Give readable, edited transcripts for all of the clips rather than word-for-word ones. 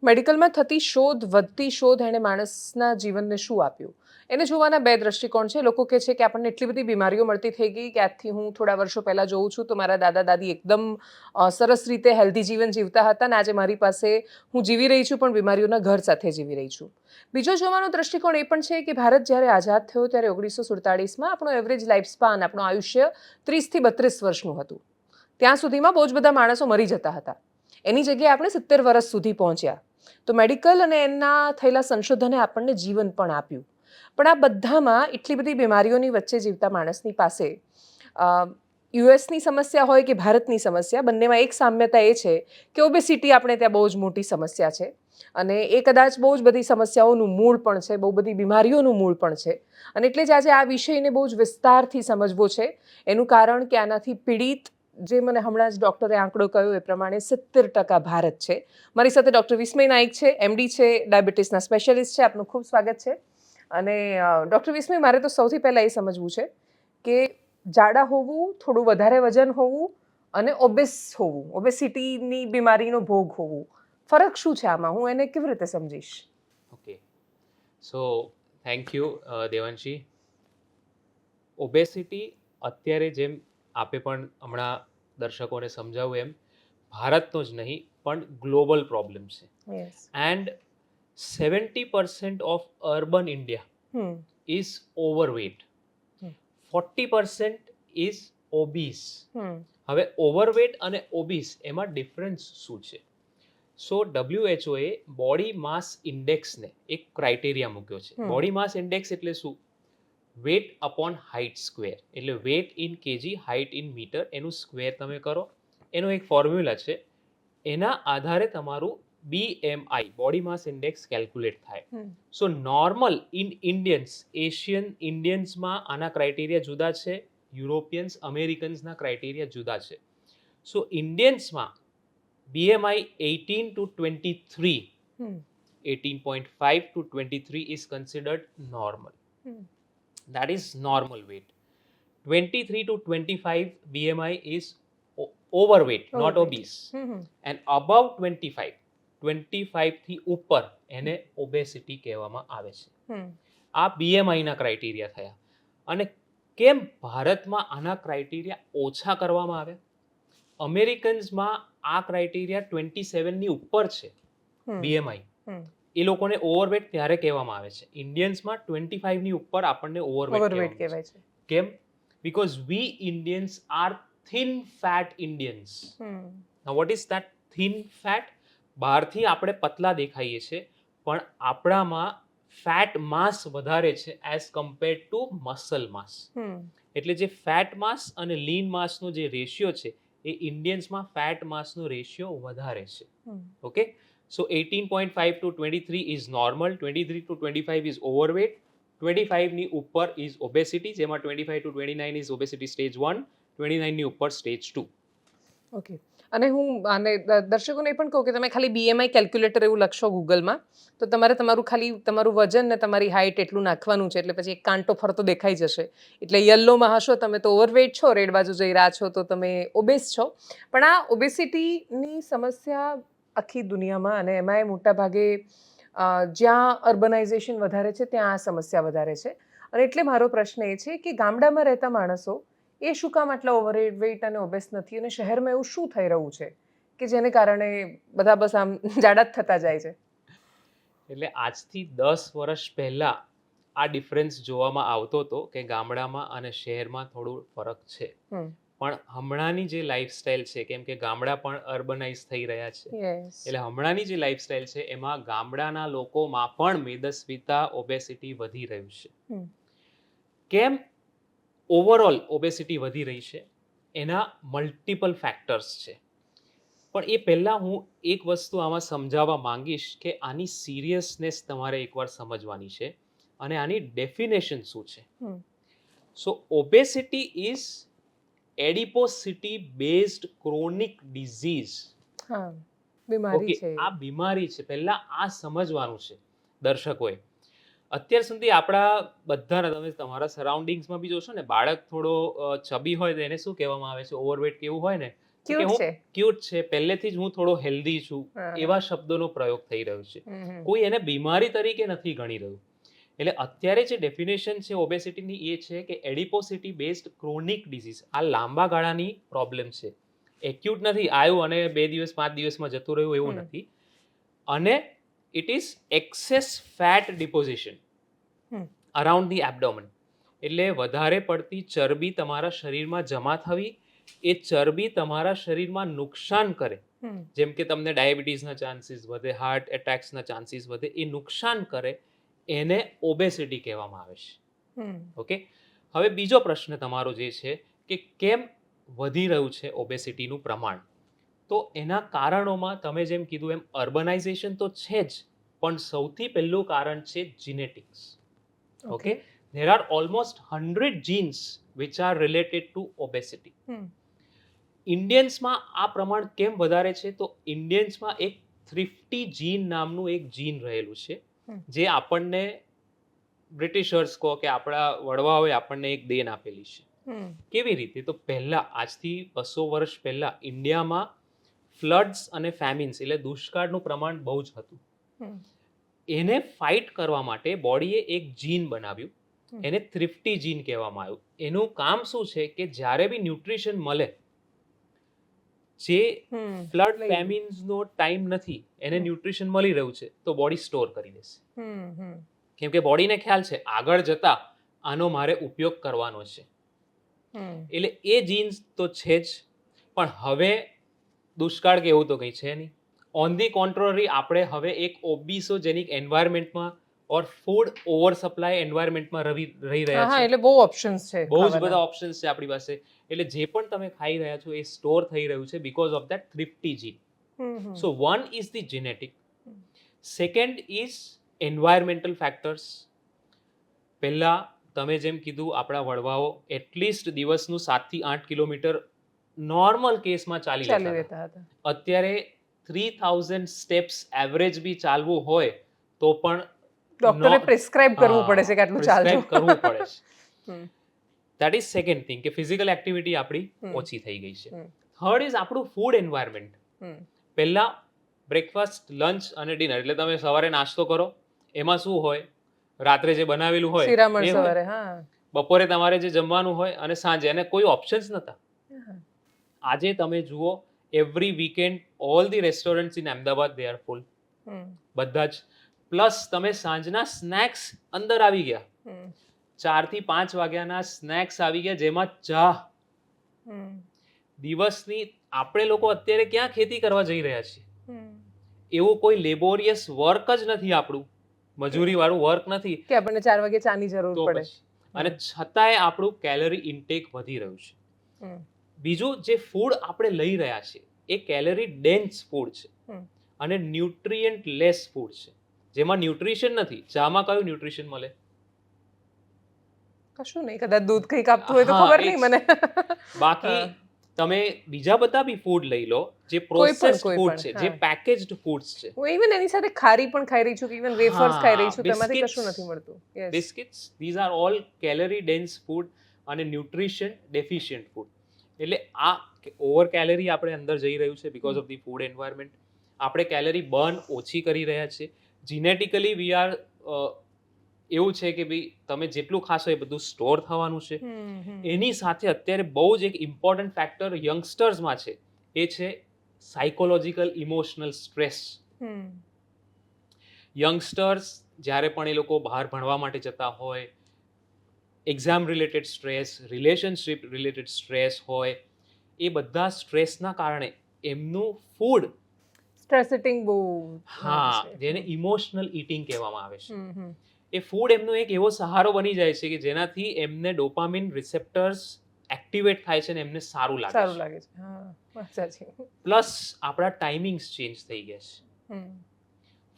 મેડિકલમાં થતી શોધ, વધતી શોધ એણે માણસના જીવનને શું આપ્યું? એને જોવાના બે દૃષ્ટિકોણ છે. લોકો કહે છે કે આપણને એટલી બધી બીમારીઓ મળતી થઈ ગઈ કે આજથી હું થોડા વર્ષો પહેલાં જોઉં છું તો મારા દાદા-દાદી એકદમ સરસ રીતે હેલ્ધી જીવન જીવતા હતા અને આજે મારી પાસે હું જીવી રહી છું પણ બીમારીઓના ઘર સાથે જીવી રહી છું. બીજો જોવાનો દૃષ્ટિકોણ એ પણ છે કે ભારત જ્યારે આઝાદ થયો ત્યારે 1947માં આપણો એવરેજ લાઈફ સ્પાન, આપણું આયુષ્ય 30થી 32 વર્ષનું હતું. ત્યાં સુધીમાં બહુ જ બધા માણસો મરી જતા હતા. એની જગ્યાએ આપણે 70 વર્ષ સુધી પહોંચ્યા. તો મેડિકલ અને એના થયેલા સંશોધને આપણને જીવન પણ આપ્યું. પણ આ બધામાં એટલી બધી બીમારીઓની વચ્ચે જીવતા માણસની પાસે યુએસની સમસ્યા હોય કે ભારતની સમસ્યા, બંનેમાં એક સામ્યતા એ છે કે ઓબેસિટી આપણે ત્યાં બહુ જ મોટી સમસ્યા છે અને એ કદાચ બહુ જ બધી સમસ્યાઓનું મૂળ પણ છે, બહુ બધી બીમારીઓનું મૂળ પણ છે. અને એટલે જ આજે આ વિષયને બહુ જ વિસ્તારથી સમજવો છે. એનું કારણ કે આનાથી પીડિત, જે મને હમણાં જ ડૉક્ટરે આંકડો કહ્યો એ પ્રમાણે 70% ભારત છે. મારી સાથે ડૉક્ટર વિસ્મય નાઈક છે, એમડી છે, ડાયાબિટીસના સ્પેશિયાલિસ્ટ છે. આપનું ખૂબ સ્વાગત છે. અને ડૉક્ટર વિસ્મય, મારે તો સૌથી પહેલાં એ સમજવું છે કે જાડા હોવું, થોડું વધારે વજન હોવું અને ઓબેસ હોવું, ઓબેસિટીની બીમારીનો ભોગ હોવું, ફરક શું છે આમાં? હું એને કેવી રીતે સમજીશ? Okay, so thank you Devanshi. Obesity અત્યારે જેમ આપે પણ હમણાં દર્શકોને સમજાવું એમ ભારતનો જ નહીં પણ ગ્લોબલ પ્રોબ્લેમ છે. Yes. And 70% of urban India is overweight, 40% is obese. હવે ઓવરવેટ અને ઓબીસ એમાં ડિફરન્સ શું છે? સો WHO એ બોડી માસ ઇન્ડેક્સને એક ક્રાઇટેરિયા મૂક્યો છે. બોડી માસ ઇન્ડેક્સ એટલે શું? વેટ અપોન હાઇટ સ્ક્વેર, એટલે weight in KG, height in metre, એનું સ્ક્વેર તમે કરો. એનો એક ફોર્મ્યુલા છે, એના આધારે તમારું BMI, બોડી માસ ઇન્ડેક્સ, કેલ્ક્યુલેટ થાય. સો નોર્મલ ઇન ઇન્ડિયન્સ, એશિયન ઇન્ડિયન્સમાં આના ક્રાઇટેરિયા જુદા છે, યુરોપિયન્સ, અમેરિકન્સના ક્રાઇટેરિયા જુદા છે. સો ઇન્ડિયન્સમાં BMI 18 to 23, 18.5 to 23 is considered normal. That is normal weight. 23 to 25 BMI is overweight, not obese. And above 25, 25 થી ઉપર એને ઓબેસિટી કહેવામાં આવે છે. આ BMI ના ક્રાઇટેરિયા થયા. અને કેમ ભારતમાં આના ક્રાઇટેરિયા ઓછા કરવામાં આવ્યા? અમેરિકન્સમાં આ ક્રાઇટેરિયા 27 ની ઉપર છે BMI. એ લોકોને ઓવરવેટ ત્યારે કહેવામાં આવે છે. ઇન્ડિયન્સમાં 25 ની ઉપર આપણને ઓવરવેટ કહેવાય છે. કેમ? Because we Indians are thin fat Indians. Now what is that thin fat? બહારથી આપણે પતલા દેખાઈએ છીએ પણ આપણામાં ફેટ માસ વધારે છે એઝ કમ્પેર ટુ મસલ માસ. એટલે જે ફેટ માસ અને લીન માસનો જે રેશિયો છે એ ઇન્ડિયન્સમાં ફેટ માસનો રેશિયો વધારે છે. Okay, so 18.5 to 23 is normal, 23 to 25 is overweight, 25 ની ઉપર is obesity, જેમાં 25 to 29 is obesity stage 1, 29 ની ઉપર stage 2. ઓકે. અને હું આને દર્શકોને એ પણ કહું કે તમે ખાલી BMI કેલ્ક્યુલેટર એવું લખશો ગૂગલમાં તો તમારે તમારું વજન ને તમારી હાઇટ એટલું નાખવાનું છે, એટલે પછી એક કાંટો ફરતો દેખાઈ જશે. એટલે યલોમાં હશો તમે તો ઓવરવેટ છો, રેડ બાજુ જઈ રહ્યા છો તો તમે ઓબેસ છો. પણ આ ઓબેસિટીની સમસ્યા આખી દુનિયામાં, અને એમાંય મોટા ભાગે જ્યાં અર્બનાઇઝેશન વધારે છે ત્યાં આ સમસ્યા વધારે છે. અને એટલે મારો પ્રશ્ન એ છે કે ગામડામાં રહેતા માણસો એ શું કામ આટલા ઓવરવેટ અને ઓબેસ નથી, અને શહેરમાં એવું શું થઈ રહ્યું છે કે જેને કારણે બધા બસ આમ જાડા જ થતા જાય છે? એટલે આજથી 10 વર્ષ પહેલા આ ડિફરન્સ જોવામાં આવતો હતો કે ગામડામાં અને શહેરમાં થોડું ફરક છે. પણ હમણાંની જે લાઈફસ્ટાઈલ છે, કેમ કે ગામડા પણ અર્બનાઇઝ થઈ રહ્યા છે, એટલે હમણાંની જે લાઈફસ્ટાઈલ છે એમાં ગામડાના લોકોમાં પણ મેદસ્વીતા, ઓબેસિટી વધી રહ્યું છે. કેમ ઓવરઓલ ઓબેસિટી વધી રહી છે? એના મલ્ટિપલ ફેક્ટર્સ છે. પણ એ પહેલાં હું એક વસ્તુ આમાં સમજાવવા માંગીશ કે આની સિરિયસનેસ તમારે એકવાર સમજવાની છે અને આની ડેફિનેશન શું છે. So obesity is adiposity based chronic disease. Okay, આ બીમારી છે, પહેલા આ સમજવાનું છે દર્શકોએ. અત્યાર સુધી આપણા બધાના, તમે તમારા સરાઉન્ડિંગ્સમાં બી જોશો ને, બાળક થોડો ચબી હોય તો એને શું કહેવામાં આવે છે? ઓવરવેટ કેવું હોય ને કે ક્યુટ હું છે. ક્યુટ છે, પહેલેથી જ હું થોડો હેલ્ધી છું, હા. એવા શબ્દોનો પ્રયોગ થઈ રહ્યો છે. હમ. કોઈ એને બીમારી તરીકે નથી ગણી રહ્યું. એટલે અત્યારે જે ડેફિનેશન છે ઓબેસિટીની એ છે કે એડિપોસિટી બેઝડ ક્રોનિક ડિઝીઝ. આ લાંબા ગાળાની પ્રોબ્લેમ છે. એક્યુટ નથી, આવ્યું અને 2 દિવસ 5 દિવસમાં જતું રહ્યું એવું હમ. નથી. અને it is access fat deposition hmm. Around the abdomen. એટલે વધારે પડતી ચરબી તમારા શરીરમાં જમા થવી, એ ચરબી તમારા શરીરમાં નુકસાન કરે, હમ. જેમ કે તમને ડાયાબિટીસના ચાન્સીસ વધે, હાર્ટ એટેક્સના ચાન્સીસ વધે, એ નુકસાન કરે, એને ઓબેસિટી કહેવામાં આવે છે. હમ. ઓકે, હવે બીજો પ્રશ્ન તમારો જે છે કે કેમ વધી રહ્યું છે ઓબેસિટીનું પ્રમાણ. તો એના કારણોમાં તમે જેમ કીધું એમ અર્બનાઇઝેશન તો છે જ, પણ સૌથી પહેલું કારણ છે genetics. Okay, there are almost 100 genes which are related to obesity. હમ. ઇન્ડિયન્સમાં આ પ્રમાણ કેમ વધારે છે? તો ઇન્ડિયન્સમાં એક થ્રિફ્ટી જીન નામનું એક જીન રહેલું છે, જે આપણને બ્રિટિશર્સ કહો કે આપણા વડવાઓએ આપણને એક દેન આપેલી છે. કેવી રીતે? તો પહેલા, આજથી 200 વર્ષ પહેલા ઇન્ડિયામાં ફ્લડ્સ અને ફેમિન્સ એટલે દુષ્કાળનું પ્રમાણ બહુ જ હતું. એને ફાઇટ કરવા માટે બોડીએ એક જીન બનાવ્યું, એને થ્રિફ્ટી જીન કહેવામાં આવ્યું. એનું કામ શું છે કે જ્યારે બી ન્યુટ્રિશન મળે, જે ફ્લડ ફેમિન્સનો ટાઈમ નથી, એને ન્યુટ્રિશન મળી રહ્યું છે, તો બોડી સ્ટોર કરી દેશે. કેમ કે બોડીને ખ્યાલ છે આગળ જતા આનો મારે ઉપયોગ કરવાનો છે. એટલે એ જીન્સ તો છે જ, પણ હવે દુષ્કાળ કે એવું તો કંઈ છે નહીં. ઓન ધી કોન્ટ્રરી, આપણે હવે એક ઓબિસોજેનિક એન્વાયરમેન્ટમાં ઓર ફૂડ ઓવર સપ્લાય એન્વાયરમેન્ટમાં રહી રહ્યા હા, છે. એટલે બહુ ઓપ્શન્સ છે. બહુ જ બધા ઓપ્શન્સ છે આપણી પાસે. એટલે જે પણ તમે ખાઈ રહ્યા છો એ સ્ટોર થઈ રહ્યું છે because of that thrifty gene. So one is the genetic. Second is environmental factors. પહેલા તમે જેમ કીધું, આપણા વડવાઓ એટલીસ્ટ દિવસનું 7 થી 8 કિલોમીટર નોર્મલ કેસમાં ચાલી લેતા હતા. અત્યારે 3000 સ્ટેપ્સ એવરેજ બી ચાલવું હોય તો પણ ડોક્ટરે પ્રિસ્ક્રાઇબ કરવું પડે છે કે આટલું ચાલજો. પ્રિસ્ક્રાઇબ કરવું પડે છે. ધેટ ઇઝ સેકન્ડ થિંગ કે ફિઝિકલ એક્ટિવિટી આપણી ઓછી થઈ ગઈ છે. થર્ડ ઇઝ આપણું ફૂડ એન્વાયરમેન્ટ. પહેલા બ્રેકફાસ્ટ, લંચ અને ડિનર એટલે તમે સવારે નાસ્તો કરો, એમાં શું હોય? રાત્રે જે બનાવેલું હોય એ હોય, બપોરે તમારે જે જમવાનું હોય, અને સાંજે, અને કોઈ ઓપ્શન્સ નતા. આજે તમે જુઓ, every weekend all the restaurants in Ahmedabad they are ફૂલ. બધા જ. પ્લસ તમે સાંજના સ્નેક્સ અંદર આવી ગયા. 4 થી 5 વાગ્યાના સ્નેક્સ આવી ગયા, જેમાં ચા. દિવસની આપણે લોકો અત્યારે ક્યાં ખેતી કરવા જઈ રહ્યા છીએ? એવું કોઈ લેબોરિયસ વર્ક જ નથી આપણું, મજૂરી વાળું વર્ક નથી કે આપણને 4 વાગે ચાની જરૂર પડે. અને છતાંય આપણું કેલરી ઇન્ટેક વધી રહ્યું છે. બીજું, જે ફૂડ આપણે લઈ રહ્યા છીએ એ કેલરી ડેન્સ ફૂડ છે અને ન્યુટ્રિયન્ટ લેસ ફૂડ છે, જેમાં ન્યુટ્રિશન નથી. ચામાં કયું ન્યુટ્રિશન મળે? કશું નહીં, કદાચ દૂધ કંઈક આપતું હોય તો ખબર નહીં મને. બાકી તમે બીજા બધા બી ફૂડ લઈ લો, જે પ્રોસેસ્ડ ફૂડ છે, જે પેકેજ્ડ ફૂડ્સ છે. હું ઇવન એની સાથે ખારી પણ ખાઈ રહી છું, કે ઇવન વેફર્સ ખાઈ રહી છું, તેમાંથી કશું નથી મળતું. Biscuits, these are all calorie dense food અને ન્યુટ્રિશન ડેફિશિયન્ટ ફૂડ. એટલે આ ઓવર કેલરી આપણે અંદર જઈ રહ્યું છે because of the food environment. આપણે કેલરી બર્ન ઓછી કરી રહ્યા છીએ. જીનેટિકલી વી આર એવું છે કે ભાઈ તમે જેટલું ખાશો એ બધું સ્ટોર થવાનું છે. એની સાથે અત્યારે બહુ જ એક ઇમ્પોર્ટન્ટ ફેક્ટર યંગસ્ટર્સમાં છે, એ છે સાયકોલોજીકલ ઇમોશનલ સ્ટ્રેસ. યંગસ્ટર્સ જ્યારે પણ એ લોકો બહાર ભણવા માટે જતા હોય, exam related stress, relationship related stress હોય, એ બધા સ્ટ્રેસના કારણે એમનું ફૂડ, સ્ટ્રેસ ઇટિંગ બહુ, જેને ઇમોશનલ ઈટિંગ કહેવામાં આવે છે, એ ફૂડ એમનો એક એવો સહારો બની જાય છે કે જેનાથી એમને ડોપામિન રિસેપ્ટર્સ એક્ટિવેટ થાય છે અને એમને સારું લાગે છે. પ્લસ આપણા ટાઈમિંગ્સ ચેન્જ થઈ ગયા છે.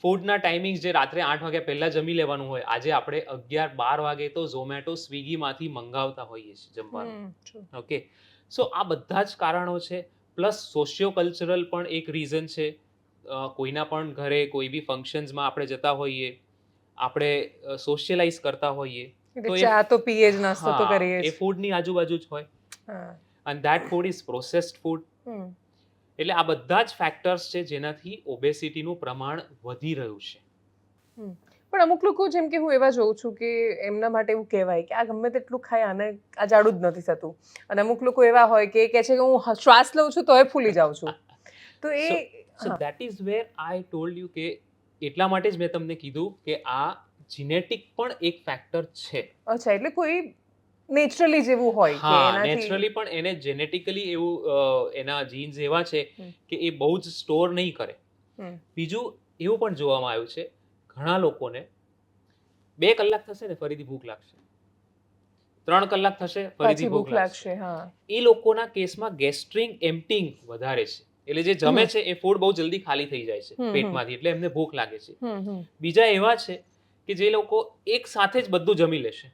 ફૂડના ટાઈમિંગ્સ જે રાત્રે 8 વાગ્યા પહેલા જમી લેવાનું હોય, આજે આપણે 11-12 વાગે તો ઝોમેટો, સ્વિગીમાંથી મંગાવતા હોઈએ છીએ જમવાનું. ઓકે, સો આ બધા જ કારણો છે. પ્લસ સોશિયો કલ્ચરલ પણ એક રીઝન છે. કોઈના પણ ઘરે કોઈ બી ફંક્શન્સમાં આપણે જતા હોઈએ, આપણે સોશિયલાઇઝ કરતા હોઈએ, તો ચા તો પીએ જ, નાસ્તો તો કરીએ જ, એ ફૂડની આજુબાજુ જ હોય. And that food is processed food. એટલે આ બધા જ ફેક્ટર્સ છે જેનાથી ઓબેસિટીનું પ્રમાણ વધી રહ્યું છે. પણ અમુક લોકો જેમ કે હું એવા જોઉં છું કે એમના માટે એવું કહેવાય કે આ ગમે તેટલું ખાય આને આ જાડું જ નથી થતું, અને અમુક લોકો એવા હોય કે કહે છે કે હું શ્વાસ લઉં છું તોય ફૂલી જાઉં છું. તો એ so that is where I told you કે એટલા માટે જ મેં તમને કીધું કે આ જીનેટિક પણ એક ફેક્ટર છે. અચ્છા, એટલે કોઈ નેચરલી જેવું હોય કે હા, એનાથી નેચરલી પણ એને જેનેટિકલી એવું એના જીન્સ એવા છે કે એ બહુ જ સ્ટોર નહીં કરે. બીજું એવું પણ જોવામાં આવ્યું છે ઘણા લોકોને 2 કલાક થશે ને ફરીથી ભૂખ લાગશે, 3 કલાક થશે ફરીથી પાછી ભૂખ લાગશે. હા. એ લોકોના કેસમાં ગેસ્ટ્રિક એમ્પ્ટિંગ વધારે છે, એટલે જે જમે છે એ ફૂડ બહુ જલ્દી ખાલી થઈ જાય છે પેટમાંથી, એટલે એમને ભૂખ લાગે છે. બીજા એવા છે કે જે લોકો એક સાથે જ બધું જમી લેશે,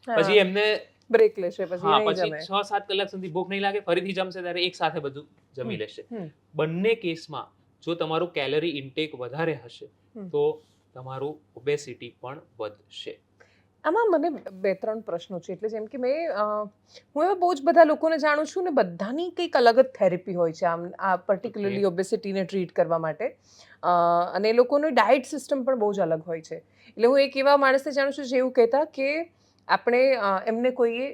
પછી એમને બ્રેક લેશે, પછી નહીં પછી જમે. 6-7 કલાક સુધી ભૂખ નહીં લાગે, ફરીથી જમશે ત્યારે એક સાથે બધું જમી લેશે. બંને કેસમાં જો તમારું કેલરી ઇન્ટેક વધારે હશે તો તમારું ઓબેસિટી પણ વધશે. આમાં મને 2-3 પ્રશ્નો છે. એટલે જેમ કે હું એવા બહુ જ બધા લોકોને જાણું છું ને બધાની કંઈક અલગ જ થેરપી હોય છે આમ આ પર્ટિક્યુલરલી ઓબેસિટીને ટ્રીટ કરવા માટે, અને એ લોકોની ડાયટ સિસ્ટમ પણ બહુ જ અલગ હોય છે. એટલે હું એક એવા માણસને જાણું છું જે એવું કહેતા કે આપણે એમને કોઈએ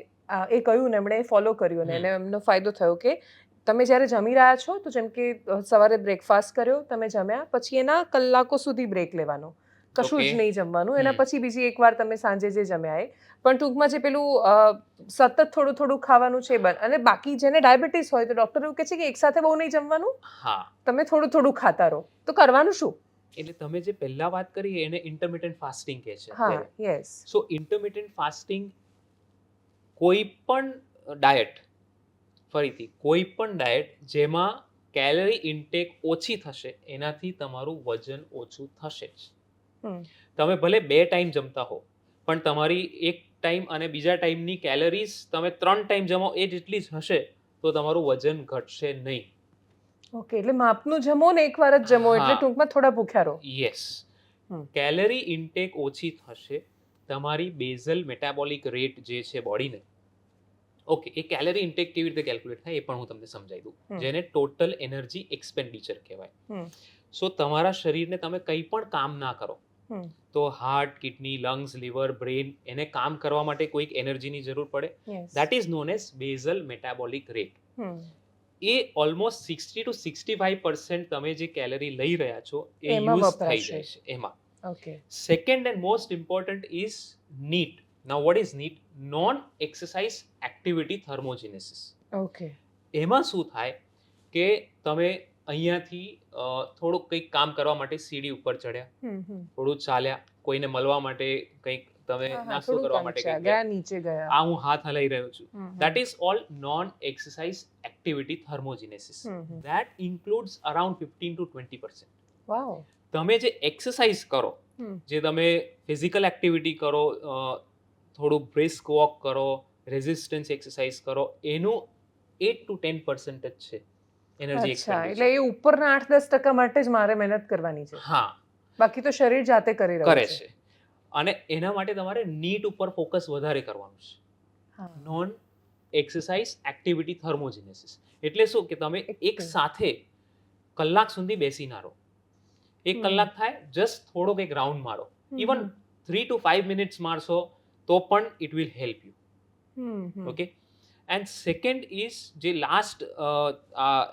એ કહ્યું ને એમણે ફોલો કર્યું ને એને એમનો ફાયદો થયો કે તમે જ્યારે જમી રહ્યા છો તો જેમ કે સવારે બ્રેકફાસ્ટ કર્યો, તમે જમ્યા પછી એના કલાકો સુધી બ્રેક લેવાનો, કશું જ નહીં જમવાનું. એના પછી બીજી એકવાર તમે સાંજે જે જમ્યા એ પણ ટૂંકમાં જે પેલું સતત થોડું થોડું ખાવાનું છે અને બાકી જેને ડાયાબિટીસ હોય તો ડૉક્ટર એવું કહે છે કે એકસાથે બહુ નહીં જમવાનું, હા, તમે થોડું થોડું ખાતા રહો. તો કરવાનું શું? એટલે તમે જે પહેલા વાત કરી એને ઇન્ટરમિટન્ટ ફાસ્ટિંગ કહે છે. હા, યસ. સો ઇન્ટરમિટન્ટ ફાસ્ટિંગ કોઈ પણ ડાયટ, ફરીથી કોઈ પણ ડાયટ જેમાં કેલરી ઇન્ટેક ઓછી થશે એનાથી તમારું વજન ઓછું થશે જ. તમે ભલે 2 ટાઈમ જમતા હો પણ તમારી એક ટાઈમ અને બીજા ટાઈમની કેલરીઝ તમે 3 ટાઈમ જમો એ જેટલી જ હશે તો તમારું વજન ઘટશે નહીં. ઓકે, એટલે માપનું જમો ને એકવાર જ જમો, એટલે ટૂંકમાં થોડા ભૂખ્યા રહો. યસ. કેલરી ઇન્ટેક ઓછી થશે, તમારી બેઝલ મેટાબોલિક રેટ જે છે બોડીને, ઓકે, એ કેલરી ઇન્ટેક કેવી રીતે કેલ્ક્યુલેટ થાય એ પણ હું તમને સમજાવી દઉં, જેને ટોટલ એનર્જી એક્સપેન્ડિચર કહેવાય. સો તમારા શરીરને તમે કંઈ પણ કામ ના કરો તો heart, kidney, lungs, liver, brain એને કામ કરવા માટે કોઈક એનર્જીની જરૂર પડે. That is known as basal metabolic rate. એ ઓલમોસ્ટ 60 to 65% તમે જે કેલરી લઈ રહ્યા છો એ યુઝ થઈ જાય છે એમાં. Okay. Second and most important is NEAT. Now what is NEAT? Non exercise activity thermogenesis. Okay. એમાં શું થાય કે તમે અહીંયાથી થોડુંક કંઈક કામ કરવા માટે સીડી ઉપર ચડ્યા, થોડું ચાલ્યા, કોઈને મળવા માટે કંઈક તમે નાસ્તો કરવા માટે ગયા, નીચે ગયા, આ હું હાથ હલાઈ રહ્યો છું. That is all non-exercise activity thermogenesis. That includes around 15 to 20%. વાવ. તમે જે એક્સરસાઇઝ કરો, જે તમે ફિઝિકલ એક્ટિવિટી કરો, થોડું બ્રિસ્ક વોક કરો, રેઝિસ્ટન્સ એક્સરસાઇઝ કરો, એનું 8 to 10% જ છે એનર્જી એક્સપેન્ડિચર. એટલે એ ઉપરના 8-10% માટે જ મારે મહેનત કરવાની છે. હા, બાકી તો શરીર જાતે કરી રહ્યું છે. અને એના માટે તમારે નીટ ઉપર ફોકસ વધારે કરવાનું છે. નોન એક્સરસાઇઝ એક્ટિવિટી થર્મોજેનેસિસ એટલે શું કે તમે એક સાથે કલાક સુધી બેસી ના રહો. 1 કલાક થાય જસ્ટ થોડોક એક રાઉન્ડ મારો, ઇવન 3 to 5 મિનિટ્સ મારશો તો પણ it will help you. Okay. And second is જે લાસ્ટ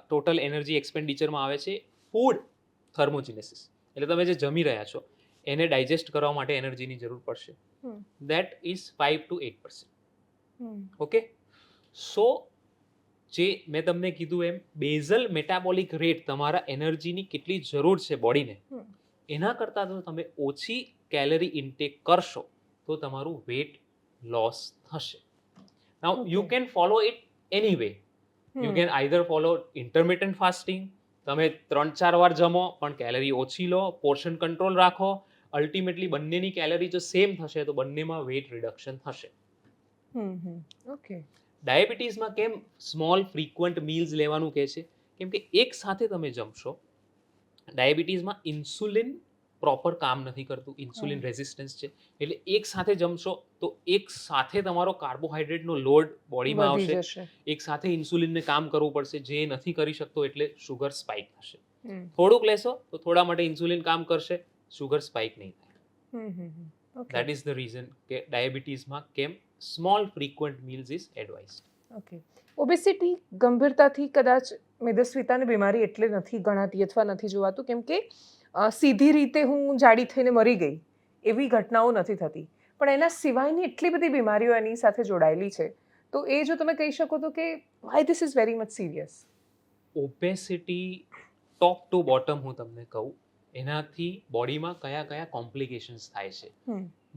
ટોટલ એનર્જી એક્સપેન્ડિચરમાં આવે છે ફૂડ થર્મોજેનેસિસ. એટલે તમે જે જમી રહ્યા છો એને ડાયજેસ્ટ કરવા માટે એનર્જીની જરૂર પડશે. That is 5 to 8%. ઓકે. સો જે મેં તમને કીધું એમ બેઝલ મેટાબોલિક રેટ તમારા એનર્જીની કેટલી જરૂર છે બોડીને, એના કરતાં જો તમે ઓછી કેલરી ઇન્ટેક કરશો તો તમારું વેટ લોસ થશે. Now you can follow it anyway. You can either follow intermittent fasting, તમે 3-4 વાર જમો પણ કેલરી ઓછી લો, પોર્શન કંટ્રોલ રાખો, અલ્ટિમેટલી બંનેની કેલરી જો સેમ થશે તો બંનેમાં વેટ રિડક્શન થશે. ઓકે. ડાયાબિટીસમાં કેમ સ્મોલ ફ્રીક્વન્ટ મીલ્સ લેવાનું કહે છે? કેમ કે એક સાથે તમે જમશો, ડાયાબિટીસમાં ઇન્સ્યુલિન પ્રોપર કામ નથી કરતું, ઇન્સ્યુલિન રેઝિસ્ટન્સ છે. એટલે એક સાથે જમશો તો એક સાથે તમારો કાર્બોહાઈડ્રેટનો લોડ બોડીમાં વધી આવશે, જશે. એક સાથે ઇન્સ્યુલિનને કામ કરવું પડશે, જે નથી કરી શકતો, એટલે શુગર સ્પાઇક થશે. હમ. થોડુંક લેશો તો થોડા માટે ઇન્સ્યુલિન કામ કરશે, શુગર સ્પાઇક નહીં થાય. હમ, હમ, હમ. Okay. That is the reason કે ડાયાબિટીસમાં કેમ small frequent meals is advised. Okay. Obesity ગંભીરતાથી કદાચ મેદસ્વીતાની બીમારી એટલે નથી ગણાતી અથવા નથી જોવાતું કેમ કે સીધી રીતે હું જાડી થઈને મરી ગઈ એવી ઘટનાઓ નથી થતી, પણ એના સિવાયની એટલી બધી બીમારીઓ એની સાથે જોડાયેલી છે. તો એ જો તમે કહી શકો તો કે Y this is very much serious. Obesity top two bottom હું તમને કહું, એનાથી બોડીમાં કયા કયા કોમ્પ્લિકેશન્સ થાય છે.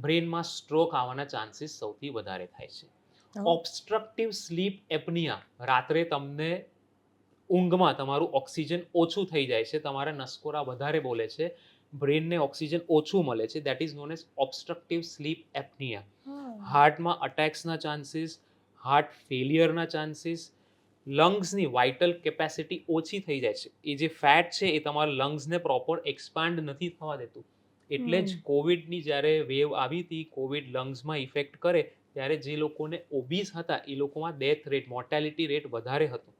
બ્રેનમાં સ્ટ્રોક આવવાના ચાન્સીસ સૌથી વધારે થાય છે. ઓબ્સ્ટ્રક્ટિવ સ્લીપ એપનિયા, રાત્રે તમને ઊંઘમાં તમારું ઓક્સિજન ઓછું થઈ જાય છે, તમારા નસકોરા વધારે બોલે છે, બ્રેનને ઓક્સિજન ઓછું મળે છે, that is known as obstructive sleep apnea. હાર્ટમાં અટેક્સના ચાન્સીસ, હાર્ટ ફેલિયરના ચાન્સીસ, લંગ્સની વાઇટલ કેપેસિટી ઓછી થઈ જાય છે. એ જે ફેટ છે એ તમારા લંગ્સને પ્રોપર એક્સપાન્ડ નથી થવા દેતું. એટલે જ કોવિડની જ્યારે વેવ આવી હતી, કોવિડ લંગ્સમાં ઇફેક્ટ કરે ત્યારે જે લોકોને ઓબીસ હતા એ લોકોમાં ડેથ રેટ, મોર્ટાલિટી રેટ વધારે હતો.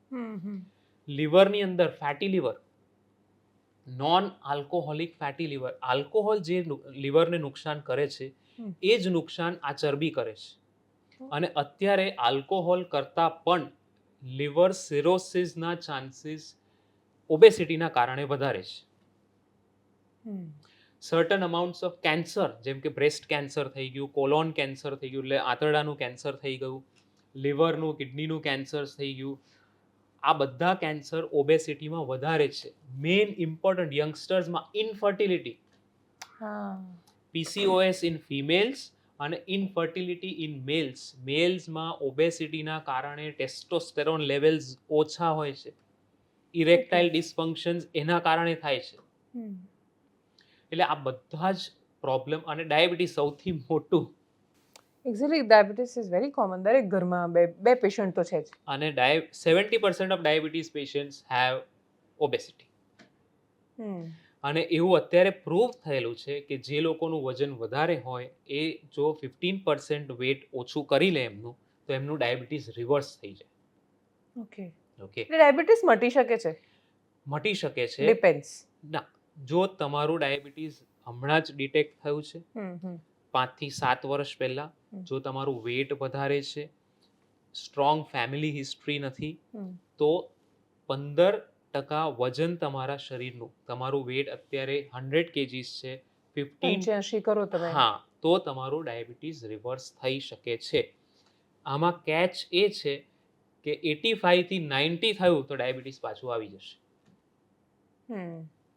લિવરની અંદર fatty liver, non alcoholic fatty liver, alcohol જે લિવરને નુકસાન કરે છે એ જ નુકસાન આ ચરબી કરે છે. અને અત્યારે આલ્કોહોલ કરતાં પણ લિવર સિરોસિસના ચાન્સીસ ઓબેસિટીના કારણે વધારે છે. સર્ટન અમાઉન્ટ્સ ઓફ કેન્સર, જેમ કે બ્રેસ્ટ કેન્સર થઈ ગયું, કોલોન કેન્સર થઈ ગયું, એટલે આંતરડાનું કેન્સર થઈ ગયું, લિવરનું, કિડનીનું કેન્સર થઈ ગયું, આ બધા કેન્સર ઓબેસિટીમાં વધારે છે. મેઇન ઇમ્પોર્ટન્ટ યંગસ્ટર્સમાં ઇનફર્ટિલિટી, PCOS ઇન ફિમેલ્સ અને ઇનફર્ટિલિટી ઇન મેલ્સ. મેલ્સમાં ઓબેસિટીના કારણે ટેસ્ટોસ્ટેરોન લેવલ્સ ઓછા હોય છે, ઇરેક્ટાઇલ ડિસફંક્શન્સ એના કારણે થાય છે. એટલે આ બધા જ પ્રોબ્લેમ, અને ડાયાબિટીસ સૌથી મોટું. Exactly, diabetes is very common. દરેક ઘરમાં બે પેશન્ટ તો છે જ. અને 70% of diabetes patients have obesity. અને એવું અત્યારે પ્રૂવ થયેલું છે કે જે લોકોનું વજન વધારે હોય એ જો 15% વેટ ઓછું કરી લે એમનું, તો એમનું ડાયાબિટીસ રિવર્સ થઈ જાય. ઓકે. ઓકે, ડાયાબિટીસ મટી શકે છે? મટી શકે છે. ડિપેન્ડ્સ. ના, જો તમારું ડાયાબિટીસ હમણાં જ ડિટેક્ટ થયું છે 5 થી 7 વર્ષ પહેલા, જો તમારું વેટ વધારે છે, સ્ટ્રોંગ ફેમિલી હિસ્ટ્રી નથી, તો 15% વજન તમારા શરીરનું, તમારું વેટ અત્યારે 100 kgs છે, 85 કરો તમે. હા, તો તમારું ડાયાબિટીસ રિવર્સ થઈ શકે છે. આમાં કેચ એ છે કે 85 થી 90 થયું તો ડાયાબિટીસ પાછું આવી જશે.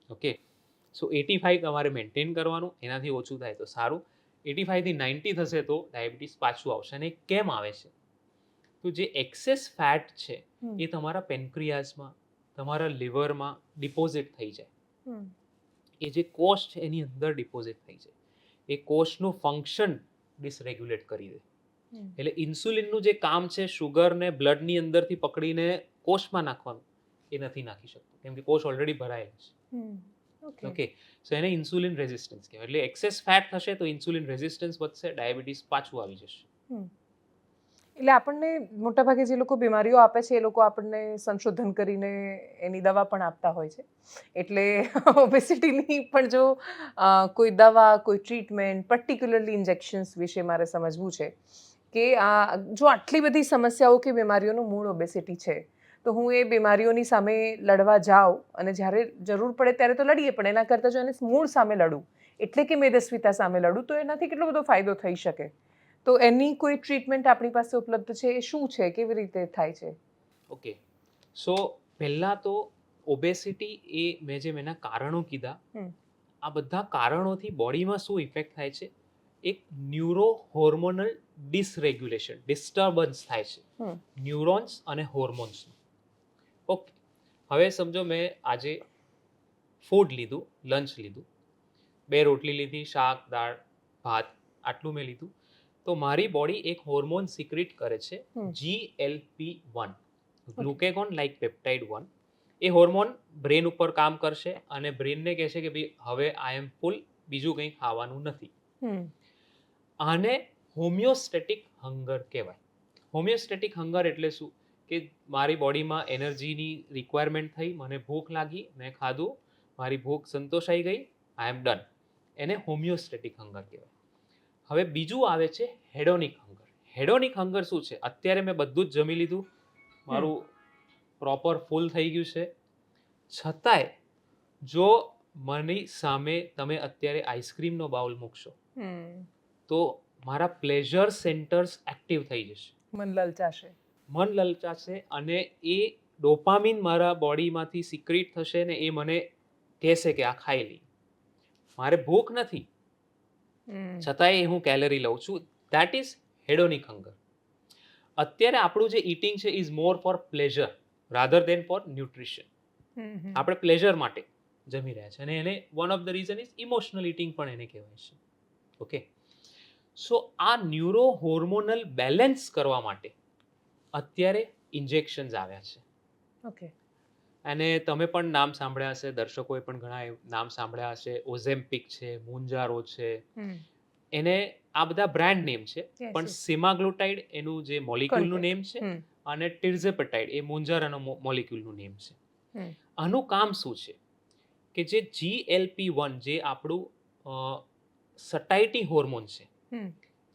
ઓકે, સો 85 તમારે મેન્ટેન કરવાનું, એનાથી ઓછું થાય તો સારું. 85 થી 90 થશે તો ડાયાબિટીસ પાછું આવશે. અને કેમ આવે છે? તો જે એક્સેસ ફેટ છે એ તમારા પેન્ક્રિયાસમાં, તમારા લિવરમાં ડિપોઝિટ થઈ જાય. એ જે કોષ છે એની અંદર ડિપોઝિટ થઈ જાય. એ કોષનું ફંક્શન ડિસરેગ્યુલેટ કરી દે. એટલે ઇન્સ્યુલિનનું જે કામ છે શુગરને બ્લડની અંદરથી પકડીને કોષમાં નાખવાનું, એ નથી નાખી શકતું, કેમ કે કોષ ઓલરેડી ભરાયેલો છે. ઓકે, સો એને ઇન્સ્યુલિન રેઝિસ્ટન્સ કહેવાય. એટલે એક્સેસ ફેટ થશે તો ઇન્સ્યુલિન રેઝિસ્ટન્સ વધશે, ડાયાબિટીસ પાછું આવી જશે. એટલે આપણને મોટાભાગે જે લોકો બીમારીઓ આપે છે એ લોકો આપણને સંશોધન કરીને એની દવા પણ આપતા હોય છે. એટલે ઓબેસિટીની પણ જો કોઈ દવા, કોઈ ટ્રીટમેન્ટ, પર્ટિક્યુલરલી ઇન્જેક્શન્સ વિશે મારે સમજવું છે કે જો આટલી બધી સમસ્યાઓ કે બીમારીઓનું મૂળ ઓબેસિટી છે, તો હું એ બીમારીઓની સામે લડવા જાઉં અને જ્યારે જરૂર પડે ત્યારે તો લડીએ, પણ એના કરતાં જો એને મૂળ સામે લડું, એટલે કે મેદસ્વીતા સામે લડું, તો એનાથી કેટલો બધો ફાયદો થઈ શકે. તો એની કોઈ ટ્રીટમેન્ટ આપણી પાસે ઉપલબ્ધ છે? એ શું છે, કેવી રીતે થાય છે? ઓકે, સો પહેલા તો ઓબેસિટી એ મેં જેમ એના કારણો કીધા, આ બધા કારણોથી બોડીમાં શું ઇફેક્ટ થાય છે? એક ન્યુરો હોર્મોનલ ડિસરેગ્યુલેશન, ડિસ્ટર્બન્સ થાય છે ન્યુરોન્સ અને હોર્મોન્સનું. ઓકે, હવે સમજો મેં આજે ફૂડ લીધું, લંચ લીધું, 2 રોટલી લીધી, શાક, દાળ, ભાત, આટલું મેં લીધું, તો મારી બોડી એક હોર્મોન સિક્રેટ કરે છે, GLP-1, ગ્લુકેગોન લાઇક પેપ્ટાઇડ 1. એ હોર્મોન બ્રેન ઉપર કામ કરશે અને બ્રેનને કહેશે કે ભાઈ હવે આઈ એમ ફૂલ, બીજું કંઈ ખાવાનું નથી. હમ આને હોમિયોસ્ટેટિક હંગર કહેવાય. હોમિયોસ્ટેટિક હંગર એટલે શું? કે મારી બોડીમાં એનર્જીની રિક્વાયરમેન્ટ થઈ, મને ભૂખ લાગી, મેં ખાધું, મારી ભૂખ સંતોષાઈ ગઈ, આઈ એમ ડન. એને હોમિયોસ્ટેટિક હંગર કહેવાય. હવે બીજું આવે છે હેડોનિક હંગર. હેડોનિક હંગર શું છે? અત્યારે મેં બધું જ જમી લીધું, મારું પ્રોપર ફૂલ થઈ ગયું છે, છતાંય જો મારી સામે તમે અત્યારે આઈસ્ક્રીમનો બાઉલ મૂકશો તો મારા પ્લેઝર સેન્ટર્સ એક્ટિવ થઈ જશે, મન લલચાશે. મન લલચાશે, અને એ ડોપામિન મારા બોડીમાંથી સિક્રેટ થશે ને એ મને કહેશે કે આ ખાઈ લી. મારે ભૂખ નથી, છતાંય હું કેલરી લઉં છું. That is hedonic hunger. અત્યારે આપણું જે ઇટિંગ છે is more for pleasure rather than for nutrition. આપણે પ્લેઝર માટે જમી રહ્યા છે, અને એને one of the reason is emotional eating પણ એને કહેવાય છે. ઓકે, સો આ ન્યુરો હોર્મોનલ બેલેન્સ કરવા માટે અત્યારે ઇન્જેક્શન્સ આવ્યા છે. ઓકે. અને તમે પણ નામ સાંભળ્યા હશે, દર્શકોએ પણ ઘણા નામ સાંભળ્યા હશે. ઓઝેમ્પિક છે, મુંજારો છે, એને આ બધા બ્રાન્ડ નેમ છે. પણ સેમાગ્લુટાઇડ એનું જે મોલિક્યુલનું નેમ છે, અને ટિર્ઝેપેટાઇડ એ મુંજારાનો મોલિક્યુલનું નેમ છે. આનું કામ શું છે? કે જે GLP-1 જે આપણું સટાઇટી હોર્મોન છે,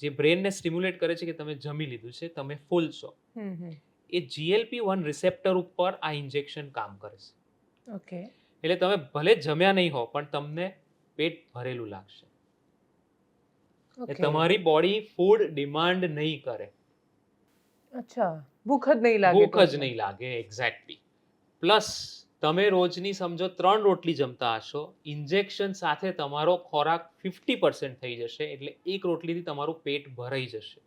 જે બ્રેનને સ્ટિમ્યુલેટ કરે છે કે તમે જમી લીધું છે, તમે ફૂલ છો, એ GLP-1 રિસેપ્ટર ઉપર આ ઇન્જેક્શન કામ કરે છે. ઓકે. એટલે તમે ભલે જમ્યા નહીં હો પણ તમને પેટ ભરેલું લાગશે. તમારી બોડી ફૂડ ડિમાન્ડ નહીં કરે. અચ્છા, ભૂખ જ નહીં લાગે. ભૂખ જ નહીં લાગે, એક્ઝેક્ટલી. પ્લસ તમે રોજની સમજો 3 રોટલી જમતા હશો, ઇન્જેક્શન સાથે તમારો ખોરાક 50% થઈ જશે, એટલે એક રોટલીથી તમારું પેટ ભરાઈ જશે.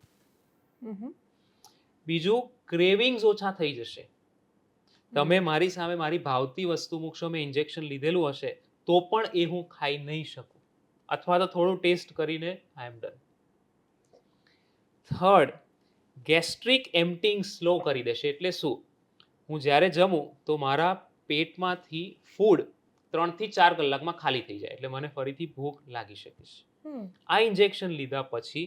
બીજું, ક્રેવિંગ્સ ઓછા થઈ જશે. તમે મારી સામે મારી ભાવતી વસ્તુ મૂકશો, મેં ઇન્જેક્શન લીધેલું હશે તો પણ એ હું ખાઈ નહીં શકું, અથવા તો થોડું ટેસ્ટ કરીને આઈ am done. Third, gastric એમ્પટિંગ slow કરી દેશે. એટલે શું? હું જ્યારે જમું તો મારા પેટમાંથી ફૂડ 3 થી 4 કલાકમાં ખાલી થઈ જાય, એટલે મને ફરીથી ભૂખ લાગી શકે છે. આ ઇન્જેક્શન લીધા પછી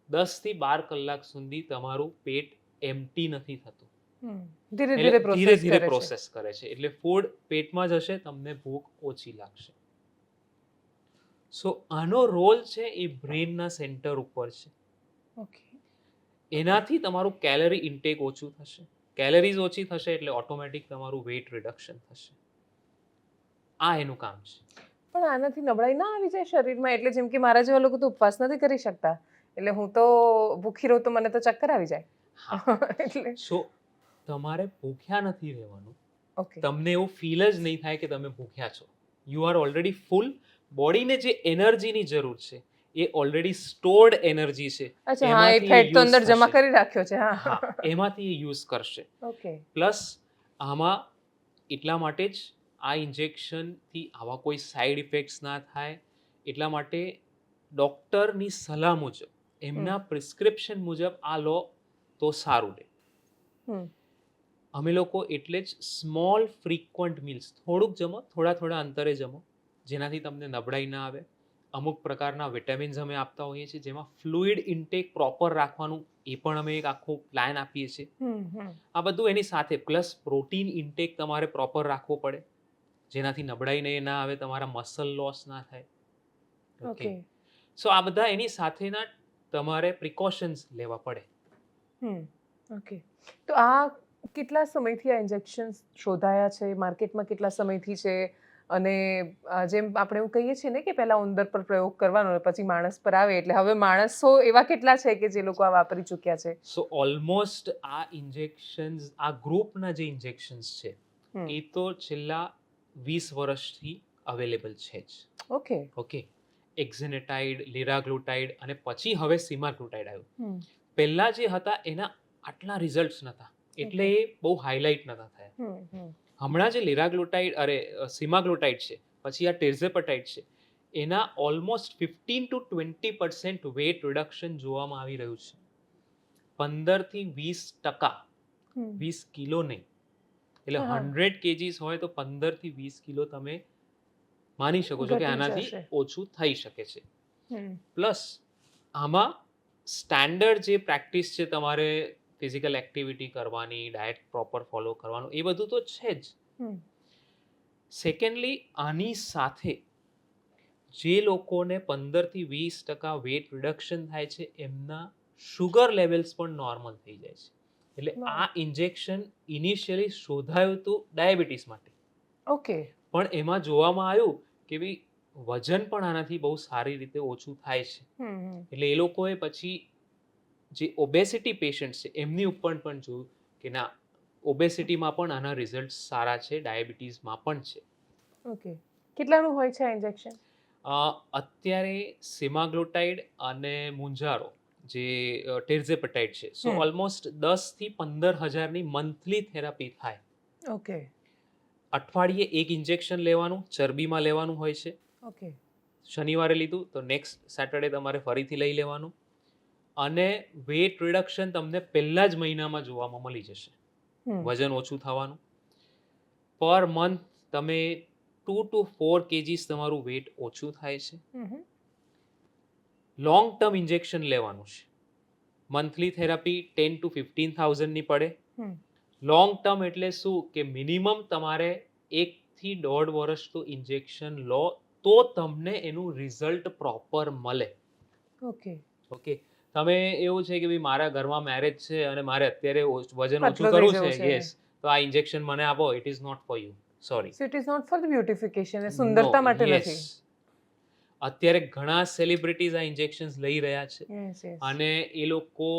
10 થી 12 કલાક સુધી તમારું પેટ એમ્પ્ટી નથી થતું. ધીરે ધીરે ધીરે પ્રોસેસ કરે છે, એટલે ફૂડ પેટમાં જશે, તમને ભૂખ ઓછી લાગશે. સો આનો રોલ છે એ બ્રેનના સેન્ટર ઉપર છે. ઓકે. એનાથી તમારું કેલરી ઇન્ટેક ઓછું થશે. કેલરીઝ ઓછી થશે એટલે ઓટોમેટિક તમારું વેઇટ રિડક્શન થશે. આ એનું કામ છે. પણ આનાથી નબળાઈ ના આવી જાય શરીરમાં? એટલે જેમ કે મારા જેવા લોકો તો ઉપવાસ નથી કરી શકતા, એટલે હું તો ભૂખી રહું તો મને તો ચક્કર આવી જાય. એટલે સો તમારે ભૂખ્યા નથી રહેવાનું. ઓકે. તમને એવું ફીલ જ નહીં થાય કે તમે ભૂખ્યા છો. યુ આર ઓલરેડી ફૂલ. બોડીને જે એનર્જીની જરૂર છે એ ઓલરેડી સ્ટોર્ડ એનર્જી છે. અચ્છા, હા, એ ફેટ તો અંદર જમા કરી રાખ્યો છે. હા, એમાંથી એ યુઝ કરશે. ઓકે. પ્લસ આમાં એટલા માટે જ આ ઇન્જેક્શનથી આવા કોઈ સાઈડ ઇફેક્ટ્સ ના થાય, એટલા માટે ડૉક્ટરની સલાહ મુજબ, એમના પ્રિસ્ક્રિપ્શન મુજબ આ લો તો સારું રહે. અમે લોકો એટલે જ સ્મોલ ફ્રીક્વન્ટ મીલ્સ, થોડુંક જમો, થોડા અંતરે જમો, જેનાથી તમને નબળાઈ ના આવે. અમુક પ્રકારના વિટામિન્સ અમે આપતા હોઈએ છીએ, જેમાં ફ્લુઇડ ઇન્ટેક પ્રોપર રાખવાનું એ પણ અમે એક આખું પ્લાન આપીએ છીએ. આ બધું એની સાથે પ્લસ પ્રોટીન ઇન્ટેક તમારે પ્રોપર રાખવો પડે, જેનાથી નબળાઈ ના આવે, તમારા મસલ લોસ ના થાય. ઓકે, સો આ બધા એની સાથેના તમારે પ્રિકોશન્સ લેવા પડે. ઓકે. તો આ કેટલા સમયથી આ ઇન્જેક્શન્સ શોધાયા છે? માર્કેટમાં કેટલા સમયથી છે? અને જેમ આપણે એવું કહીએ છીએ ને કે પહેલા ઉંદર પર પ્રયોગ કરવાનો, પછી માણસ પર આવે, એટલે હવે માણસો એવા કેટલા છે કે જે લોકો આ વાપરી ચૂક્યા છે? સો ઓલમોસ્ટ આ ઇન્જેક્શન્સ, આ ગ્રુપના જે ઇન્જેક્શન્સ છે એ તો છેલ્લા 20 વર્ષથી અવેલેબલ છે જ. ઓકે. એક્ઝેનેટાઇડ, લિરાગ્લુટાઇડ, અને પછી હવે સીમાગ્લુટાઇડ આવ્યું. પહેલા જે હતા એના આટલા રિઝલ્ટ્સ નહોતા, એટલે એ બહુ હાઇલાઇટ નહોતા થયા. હમણાં જે સીમાગ્લુટાઇડ છે, પછી આ ટિર્ઝેપેટાઇડ છે, એના ઓલમોસ્ટ 15 to 20% વેટ રિડક્શન જોવામાં આવી રહ્યું છે. 15 થી 20%, 20 કિલો નહીં. એટલે 100 kgs હોય તો 15 થી 20 કિલો તમે માની શકો છો કે ઘટી આનાથી જશે. ઓછું થઈ શકે છે. હમ. પ્લસ આમાં સ્ટેન્ડર્ડ જે પ્રેક્ટિસ છે તમારે ફિઝિકલ એક્ટિવિટી કરવાની, ડાયટ પ્રોપર ફોલો કરવાનું, એ બધું તો છે જ. હમ. સેકન્ડલી આની સાથે જે લોકોને 15-20% વેટ રિડક્શન થાય છે એમના શુગર લેવલ્સ પણ નોર્મલ થઈ જાય છે. એટલે Wow. આ ઇન્જેક્શન ઇનિશિયલી શોધાયું હતું ડાયાબિટીસ માટે, ઓકે. પણ એમાં જોવામાં આવ્યું કે ભાઈ વજન પણ આનાથી બહુ સારી રીતે ઓછું થાય છે. હમ. હમ. એટલે એ લોકોએ પછી જે ઓબેસિટી પેશન્ટ છે એમની ઉપર પણ જોયું કે ના, ઓબેસિટીમાં પણ આના રિઝલ્ટ સારા છે, ડાયાબિટીસમાં પણ છે. ઓકે. કેટલાનું હોય છે આ ઇન્જેક્શન? અત્યારે સેમાગ્લોટાઇડ અને મુંજારો જે ટેર્ઝેપેટાઇડ છે, સો હમ. ઓલમોસ્ટ 10,000-15,000ની મંથલી થેરાપી થાય. ઓકે. અઠવાડિયે એક ઇન્જેક્શન લેવાનું, ચરબીમાં લેવાનું હોય છે. ઓકે. શનિવારે લીધું તો નેક્સ્ટ સેટરડે તમારે ફરીથી લઈ લેવાનું. અને વેટ રિડક્શન તમને પહેલા જ મહિનામાં જોવામાં મળી જશે. હમ. વજન ઓછું થવાનું. પર મંથ તમે 2 to 4 kgs તમારું વેટ ઓછું થાય છે. હમ. લોંગ ટર્મ ઇન્જેક્શન લેવાનું છે. મંથલી થેરાપી 10 to 15,000ની પડે. હમ. લોંગ ટર્મ એટલે શું કે મિનિમમ તમારે 1 થી 1.5 વર્ષ તો ઇન્જેક્શન લો તો તમને એનું રિઝલ્ટ પ્રોપર મળે. ઓકે. ઓકે, તમે એવું છે કે ભાઈ મારા ઘરમાં મેરેજ છે અને મારે અત્યારે વજન ઓછું પતલો થઈ કરવું જવું છે, છે. યસ, તો આ ઇન્જેક્શન મને આપો, it is not for you, sorry. So it is not for the beautification, એ સુંદરતા માટે નથી. અત્યારે ઘણા સેલિબ્રિટીઝ આ ઇન્જેક્શન્સ લઈ રહ્યા છે યસ યસ. અને એ લોકો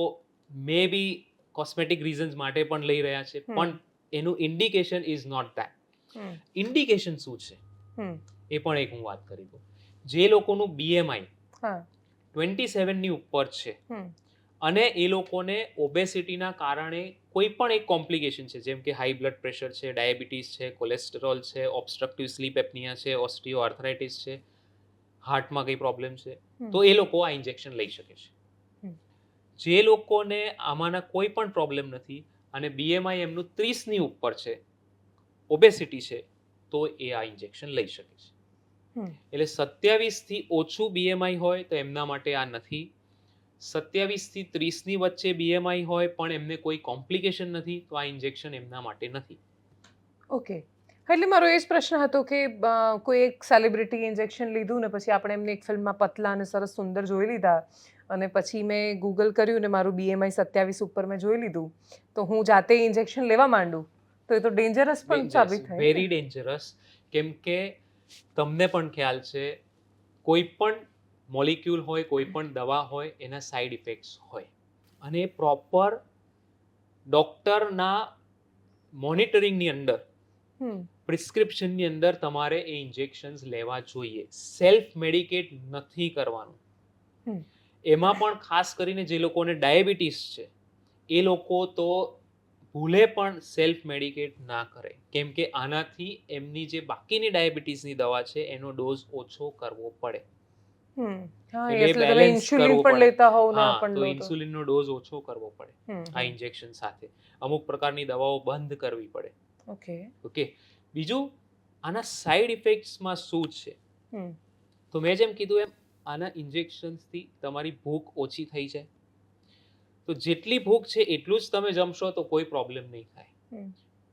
મે બી કોસ્મેટિક રીઝન્સ માટે પણ લઈ રહ્યા છે, પણ એનું indication is not that. Hmm. Indication શું છે હમ. એ પણ એક હું વાત કરી દઉં. જે લોકોનું BMI હા. 27ની ઉપર છે હમ. અને એ લોકોને ઓબેસિટીના કારણે કોઈ પણ એક કોમ્પ્લિકેશન છે, જેમ કે હાઈ બ્લડ પ્રેશર છે, ડાયાબિટીસ છે, કોલેસ્ટેરોલ છે, ઓબ્સ્ટ્રક્ટિવ સ્લીપ એપનિયા છે, ઓસ્ટિયો આર્થરાઇટિસ છે, હાર્ટમાં કંઈ પ્રોબ્લેમ છે, તો એ લોકો આ ઇન્જેક્શન લઈ શકે છે. હમ. જે લોકોને આમાંના કોઈ પણ પ્રોબ્લેમ નથી અને BMI એમનું 30ની ઉપર છે, ઓબેસિટી છે, તો એ આ ઇન્જેક્શન લઈ શકે છે. એટલે 27થી ઓછું BMI હોય તો એમના માટે આ નથી. 27થી 30ની વચ્ચે BMI હોય પણ એમને કોઈ કોમ્પ્લિકેશન નથી તો આ ઇન્જેક્શન એમના માટે નથી. ઓકે. એટલે મારો એ જ પ્રશ્ન હતો કે કોઈ એક સેલિબ્રિટી ઇન્જેક્શન લીધું ને પછી આપણે એમને એક ફિલ્મમાં પતલા અને સરસ સુંદર જોઈ લીધા અને પછી મેં ગૂગલ કર્યું ને મારું BMI 27 ઉપર મેં જોઈ લીધું, તો હું જાતે ઇન્જેક્શન લેવા માંડું તો એ તો ડેન્જરસ પણ સાબિત થાય. વેરી ડેન્જરસ, કેમ કે તમને પણ ખ્યાલ છે કોઈ પણ મોલિક્યુલ હોય, કોઈ પણ દવા હોય, એના સાઈડ ઇફેક્ટ્સ હોય અને પ્રોપર ડોક્ટરના મોનિટરિંગની અંદર, પ્રિસ્ક્રિપ્શનની અંદર તમારે એ ઇન્જેક્શન્સ લેવા જોઈએ. સેલ્ફ મેડિકેટ નથી કરવાનું. એમાં પણ ખાસ કરીને જે લોકોને ડાયાબિટીસ છે એ લોકો તો ભૂલે પણ સેલ્ફ મેડિકેટ ના કરે, કેમ કે આનાથી એમની જે બાકીની ડાયાબિટીસની દવા છે એનો ડોઝ ઓછો કરવો પડે. એટલે બેલેન્સ કરવું પડે. તો ઇન્સ્યુલિનનો ડોઝ ઓછો કરવો પડે આ ઇન્જેક્શન સાથે. અમુક પ્રકારની દવાઓ બંધ કરવી પડે. ઓકે. બીજું, આના સાઈડ ઇફેક્ટ્સમાં શું છે, તો મેં જેમ કીધું એમ આના ઇન્જેક્શન્સથી તમારી ભૂખ ઓછી થઈ જાય. તો જેટલી ભૂખ છે એટલું જ તમે જમશો તો કોઈ પ્રોબ્લેમ નહીં થાય.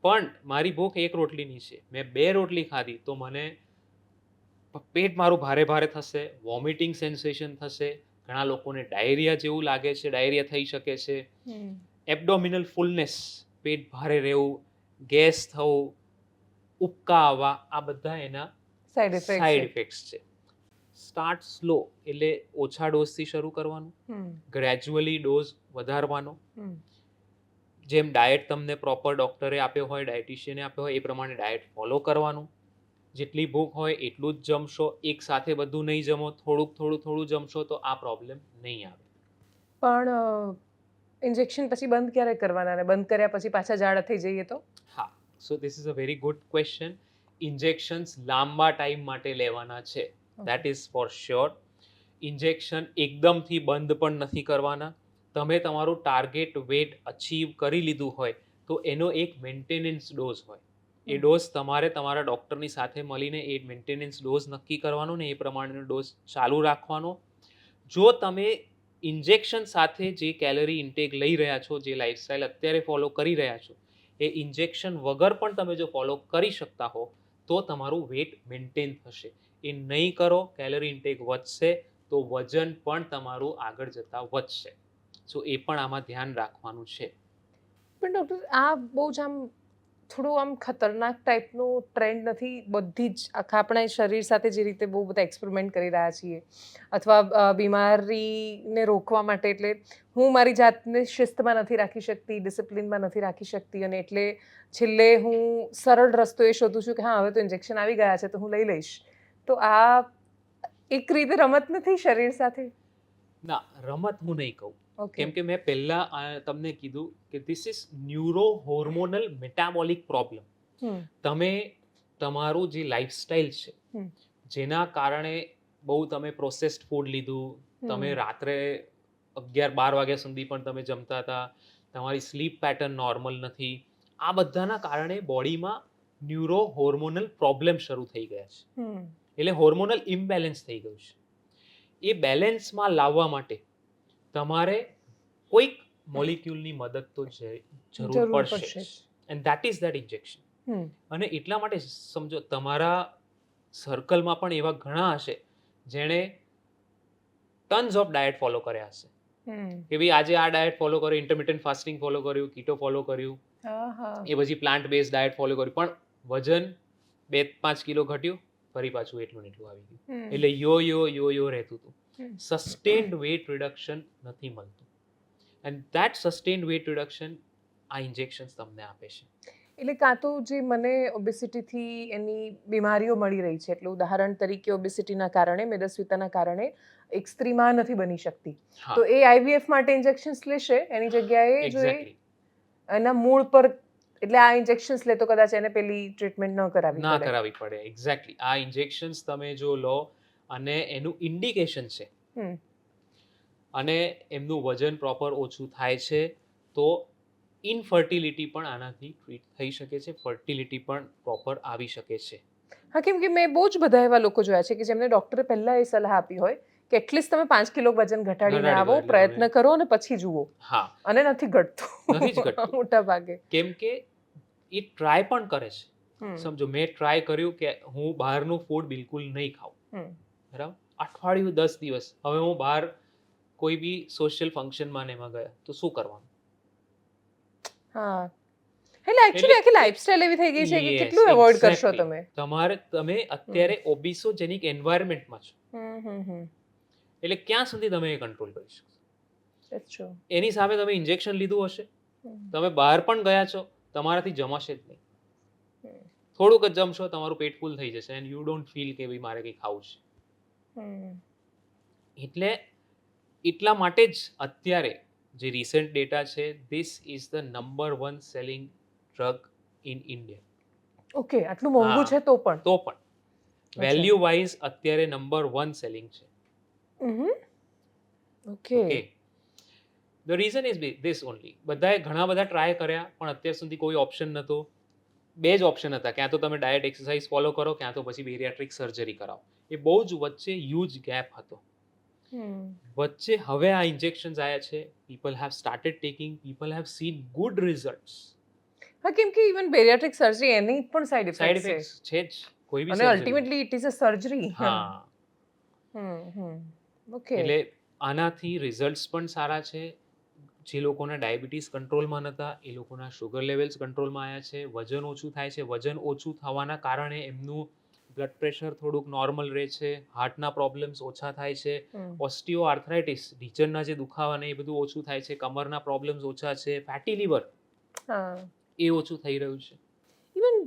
પણ મારી ભૂખ 1 રોટલીની છે, મેં 2 રોટલી ખાધી તો મને પેટ મારું ભારે ભારે થશે, વોમિટિંગ સેન્સેશન થશે, ઘણા લોકોને ડાયરિયા જેવું લાગે છે, ડાયરિયા થઈ શકે છે, એબ્ડોમિનલ ફૂલનેસ, પેટ ભારે રહેવું, ગેસ થવું, ઉબકા આવવા, આ બધા એના સાઈડ ઇફેક્ટ્સ છે. સ્ટાર્ટ સ્લો એટલે ઓછા ડોઝથી શરૂ કરવાનું, ગ્રેજ્યુઅલી ડોઝ વધારવાનો. જેમ ડાયટ તમને પ્રોપર ડોક્ટરે આપ્યો હોય, ડાયટિશિયને આપ્યો હોય, એ પ્રમાણે ડાયટ ફોલો કરવાનું. જેટલી ભૂખ હોય એટલું જ જમશો, એક સાથે બધું નહીં જમો, થોડું જમશો તો આ પ્રોબ્લેમ નહીં આવે. પણ ઇન્જેક્શન પછી બંધ ક્યારે કરવાના અને બંધ કર્યા પછી પાછા જાડા થઈ જઈએ તો? હા, so this is a very good question. Injections લાંબા ટાઈમ માટે લેવાના છે, that is for sure. Injection એકદમથી બંધ પણ નથી કરવાના. તમે તમારું ટાર્ગેટ વેટ અચીવ કરી લીધું હોય તો એનો એક મેન્ટેનન્સ ડોઝ હોય. એ ડોઝ તમારે તમારા ડૉક્ટરની સાથે મળીને એ મેન્ટેનન્સ ડોઝ નક્કી કરવાનો ને એ પ્રમાણેનો ડોઝ ચાલુ રાખવાનો. જો તમે ઇન્જેક્શન સાથે જે કેલરી ઇન્ટેક લઈ રહ્યા છો, જે લાઇફસ્ટાઇલ અત્યારે ફોલો કરી રહ્યા છો, એ ઇન્જેક્શન વગર પણ તમે જો ફોલો કરી શકતા હો તો તમારું વેટ મેન્ટેન થશે. એ નહીં કરો, કેલરી ઇન્ટેક વધશે તો વજન પણ તમારું આગળ જતાં વધશે. સો એ પણ આમાં ધ્યાન રાખવાનું છે. પણ ડૉક્ટર, આ બહુ જ આમ થોડું આમ ખતરનાક ટાઈપનો ટ્રેન્ડ નથી? બધી જ આખા આપણા શરીર સાથે જે રીતે બહુ બધા એક્સપેરિમેન્ટ કરી રહ્યા છીએ, અથવા બીમારીને રોકવા માટે, એટલે હું મારી જાતને શિસ્તમાં નથી રાખી શકતી, ડિસિપ્લિનમાં નથી રાખી શકતી, અને એટલે છેલ્લે હું સરળ રસ્તો એ શોધું છું કે હા, હવે તો ઇન્જેક્શન આવી ગયા છે તો હું લઈ લઈશ. તો આ એક રીતે રમત નથી શરીર સાથે? ના, રમત હું નહીં કહું. ઓકે. કેમ કે મેં પહેલાં તમને કીધું કે this is neuro hormonal metabolic problem. તમે તમારું જે લાઈફસ્ટાઈલ છે, જેના કારણે બહુ તમે પ્રોસેસ્ડ ફૂડ લીધું, તમે રાત્રે 11-12 વાગ્યા સુધી પણ તમે જમતા હતા, તમારી સ્લીપ પેટર્ન નોર્મલ નથી, આ બધાના કારણે બોડીમાં ન્યુરો હોર્મોનલ પ્રોબ્લેમ શરૂ થઈ ગયા છે. એટલે હોર્મોનલ ઇમ્બેલેન્સ થઈ ગયું છે. એ બેલેન્સમાં લાવવા માટે તમારે કોઈક મોલિક્યુલની મદદ તો જરૂર પડશે, and that is that injection. અને એટલા માટે સમજો, તમારા સર્કલમાં પણ એવા ઘણા હશે જેણે ટન્સ ઓફ ડાયટ ફોલો કર્યા હશે કે ભાઈ આજે આ ડાયટ ફોલો કર્યું, ઇન્ટરમિટન્ટ ફાસ્ટિંગ ફોલો કર્યું, કીટો ફોલો કર્યું, એ પછી પ્લાન્ટ બેઝ ડાયટ ફોલો કર્યું, પણ વજન 2-5 કિલો ઘટ્યું, ફરી પાછું એટલું ને એટલું આવી ગયું. એટલે યો રહેતું હતું. સસ્ટેન્ડ વેટ રિડક્શન નથી મળતું, એન્ડ ધેટ સસ્ટેન્ડ વેટ રિડક્શન આ ઇન્જેક્શન્સ તમને આપે છે. એટલે કાં તો જે મને ઓબેસિટીથી એની બીમારીઓ મળી રહી છે, એટલે ઉદાહરણ તરીકે ઓબેસિટીના કારણે, મેદસ્વીતાના કારણે એક સ્ત્રી માં નથી બની શકતી, તો એ આઈવીએફ માટે ઇન્જેક્શન્સ લેશે એની જગ્યાએ, જો એક્ઝેક્ટલી એના મૂળ પર, એટલે આ ઇન્જેક્શન્સ લે તો કદાચ એને પેલી ટ્રીટમેન્ટ ન કરાવી પડે. એક્ઝેક્ટલી. આ ઇન્જેક્શન્સ તમે જો લો અને એનું ઇન્ડિકેશન છે અને એમનું વજન પ્રોપર ઓછું થાય છે, તો ઇનફર્ટિલિટી પણ આનાથી ટ્રીટ થઈ શકે છે, ફર્ટિલિટી પણ પ્રોપર આવી શકે છે. હા, કેમ કે મેં બહુ જ બધા એવા લોકો જોયા છે કે જેમને ડૉક્ટરે પહેલાં એ સલાહ આપી હોય કે એટલીસ્ટ તમે 5 કિલો વજન ઘટાડીને આવો, પ્રયત્ન કરો અને પછી જુઓ. હા, અને નથી ઘટતું. નથી જ ઘટતું. મોટા ભાગે. કેમ કે એ ટ્રાય પણ કરે છે. સમજો, મેં ટ્રાય કર્યું કે હું બહારનું ફૂડ બિલકુલ નહીં ખાઉં, બરાબર, અઠવાડિયું 10 દિવસ. હવે હું બહાર કોઈ બી સોશિયલ ફંક્શનમાં ને એમાં ગયા તો શું કરવાનું? હા, એટલે એક્ચ્યુઅલી આખી લાઈફસ્ટાઈલ એવી થઈ ગઈ છે કે કેટલું એવોઇડ કરશો તમે? તમે અત્યારે ઓબિસોજેનિક એન્વાયરમેન્ટમાં છો, એટલે ક્યાં સુધી તમે એ કંટ્રોલ કરી શકશો? એની સામે તમે ઇન્જેક્શન લીધું હશે, તમે બહાર પણ ગયા છો, તમારાથી જમાશે જ નહીં. થોડુંક જ જમશો, તમારું પેટ ફૂલ થઈ જશે, એન્ડ યુ ડોન્ટ ફીલ કે ભાઈ મારે કંઈ ખાવું છે. એટલે એટલા માટે જ અત્યારે જે રિસન્ટ ડેટા છે, this is the number 1 selling drug in India. Okay, આટલું મોંઘું છે તો પણ વેલ્યુ વાઇઝ અત્યારે નંબર 1 સેલિંગ છે. Okay. The reason is this only. બધાએ ઘણા બધા ટ્રાય કર્યા, પણ અત્યાર સુધી કોઈ ઓપ્શન નહોતો. 2 જ ઓપ્શન હતા, ક્યાં તો તમે ડાયટ એક્સરસાઇઝ ફોલો કરો, ક્યાં તો પછી બેરિયાટ્રિક સર્જરી કરાવો. એ બહુ જ વચ્ચે હ્યુજ ગેપ હતો. વચ્ચે હવે આ ઇન્જેક્શન્સ આવ્યા છે, people have started taking, people have seen good results. હા, કેમ કે ઇવન બેરિયાટ્રિક સર્જરી એની પણ સાઇડ ઇફેક્ટ્સ છે જ, કોઈ બી અને ultimately it is a surgery. હા. ઓકે. એટલે આનાથી રિઝલ્ટ્સ પણ સારા છે. જે લોકોના ડાયાબિટીસ કંટ્રોલમાં નહોતા, એ લોકોના શુગર લેવલ્સ કંટ્રોલમાં આવ્યા છે, વજન ઓછું થાય છે. વજન ઓછું થવાના કારણે એમનું બ્લડ પ્રેશર થોડુંક નોર્મલ રહે છે, હાર્ટના પ્રોબ્લેમ્સ ઓછા થાય છે, ઓસ્ટિયો આર્થરાઇટિસ, ઢીંચણના જે દુખાવા ને એ બધું ઓછું થાય છે, કમરના પ્રોબ્લેમ્સ ઓછા છે, ફેટી લીવર એ ઓછું થઈ રહ્યું છે. ઇવન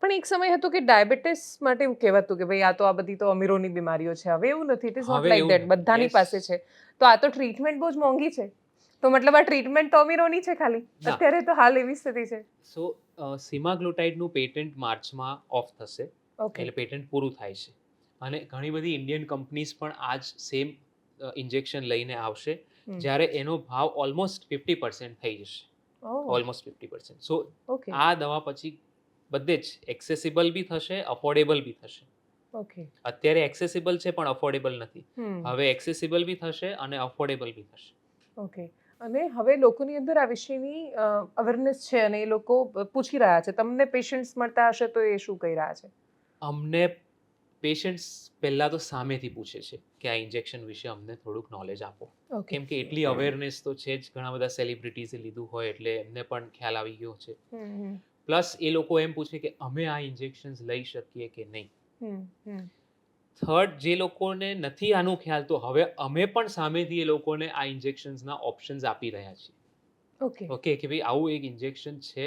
પણ એક સમય હતો કે ડાયાબિટીસ માટે એવું કહેવાતું કે ભાઈ આ તો આ બધી તો અમીરોની બીમારીઓ છે. હવે એવું નથી, it is not like that, બધાની પાસે છે. તો આ તો ટ્રીટમેન્ટ બહુ જ મોંઘી છે, તો મતલબ આ ટ્રીટમેન્ટ તો અમીરોની છે ખાલી અત્યારે, તો હાલ એવી સ્થિતિ છે. સો સિમાગ્લુટાઇડનું પેટન્ટ માર્ચમાં ઓફ થશે, એટલે પેટન્ટ પૂરું થાય છે. અને ઘણી બધી ઇન્ડિયન કંપનીઝ પણ આ જ સેમ ઇન્જેક્શન લઈને આવશે, જ્યારે એનો ભાવ ઓલમોસ્ટ 50% થઈ જશે, ઓલમોસ્ટ 50%. સો આ દવા પછી બધે જ એક્સેસિબલ બી થશે, અફોર્ડેબલ બી થશે. ઓકે. અત્યારે એક્સેસિબલ છે પણ અફોર્ડેબલ નથી. હવે એક્સેસિબલ બી થશે અને અફોર્ડેબલ બી થશે. ઓકે. અને હવે લોકોની અંદર આ વિષયની અવેરનેસ છે અને એ લોકો પૂછી રહ્યા છે. તમને પેશન્ટ્સ મળતા હશે તો એ શું કહી રહ્યા છે? અમને પેશન્ટ્સ પહેલાં તો સામેથી પૂછે છે કે આ ઇન્જેક્શન વિશે અમને થોડુંક નોલેજ આપો. ઓકે. કેમ કે એટલી અવેરનેસ તો છે જ, ઘણા બધા સેલિબ્રિટીઝે લીધું હોય એટલે એમને પણ ખ્યાલ આવી ગયો છે. પ્લસ એ લોકો એમ પૂછે કે અમે આ ઇન્જેક્શન્સ લઈ શકીએ કે નહીં. થર્ડ, જે લોકોને નથી આનું ખ્યાલ, તો હવે અમે પણ સામેથી એ લોકોને આ ઇન્જેક્શન્સના ઓપ્શન્સ આપી રહ્યા છીએ. ઓકે. ઓકે, કે ભાઈ આવું એક ઇન્જેક્શન છે,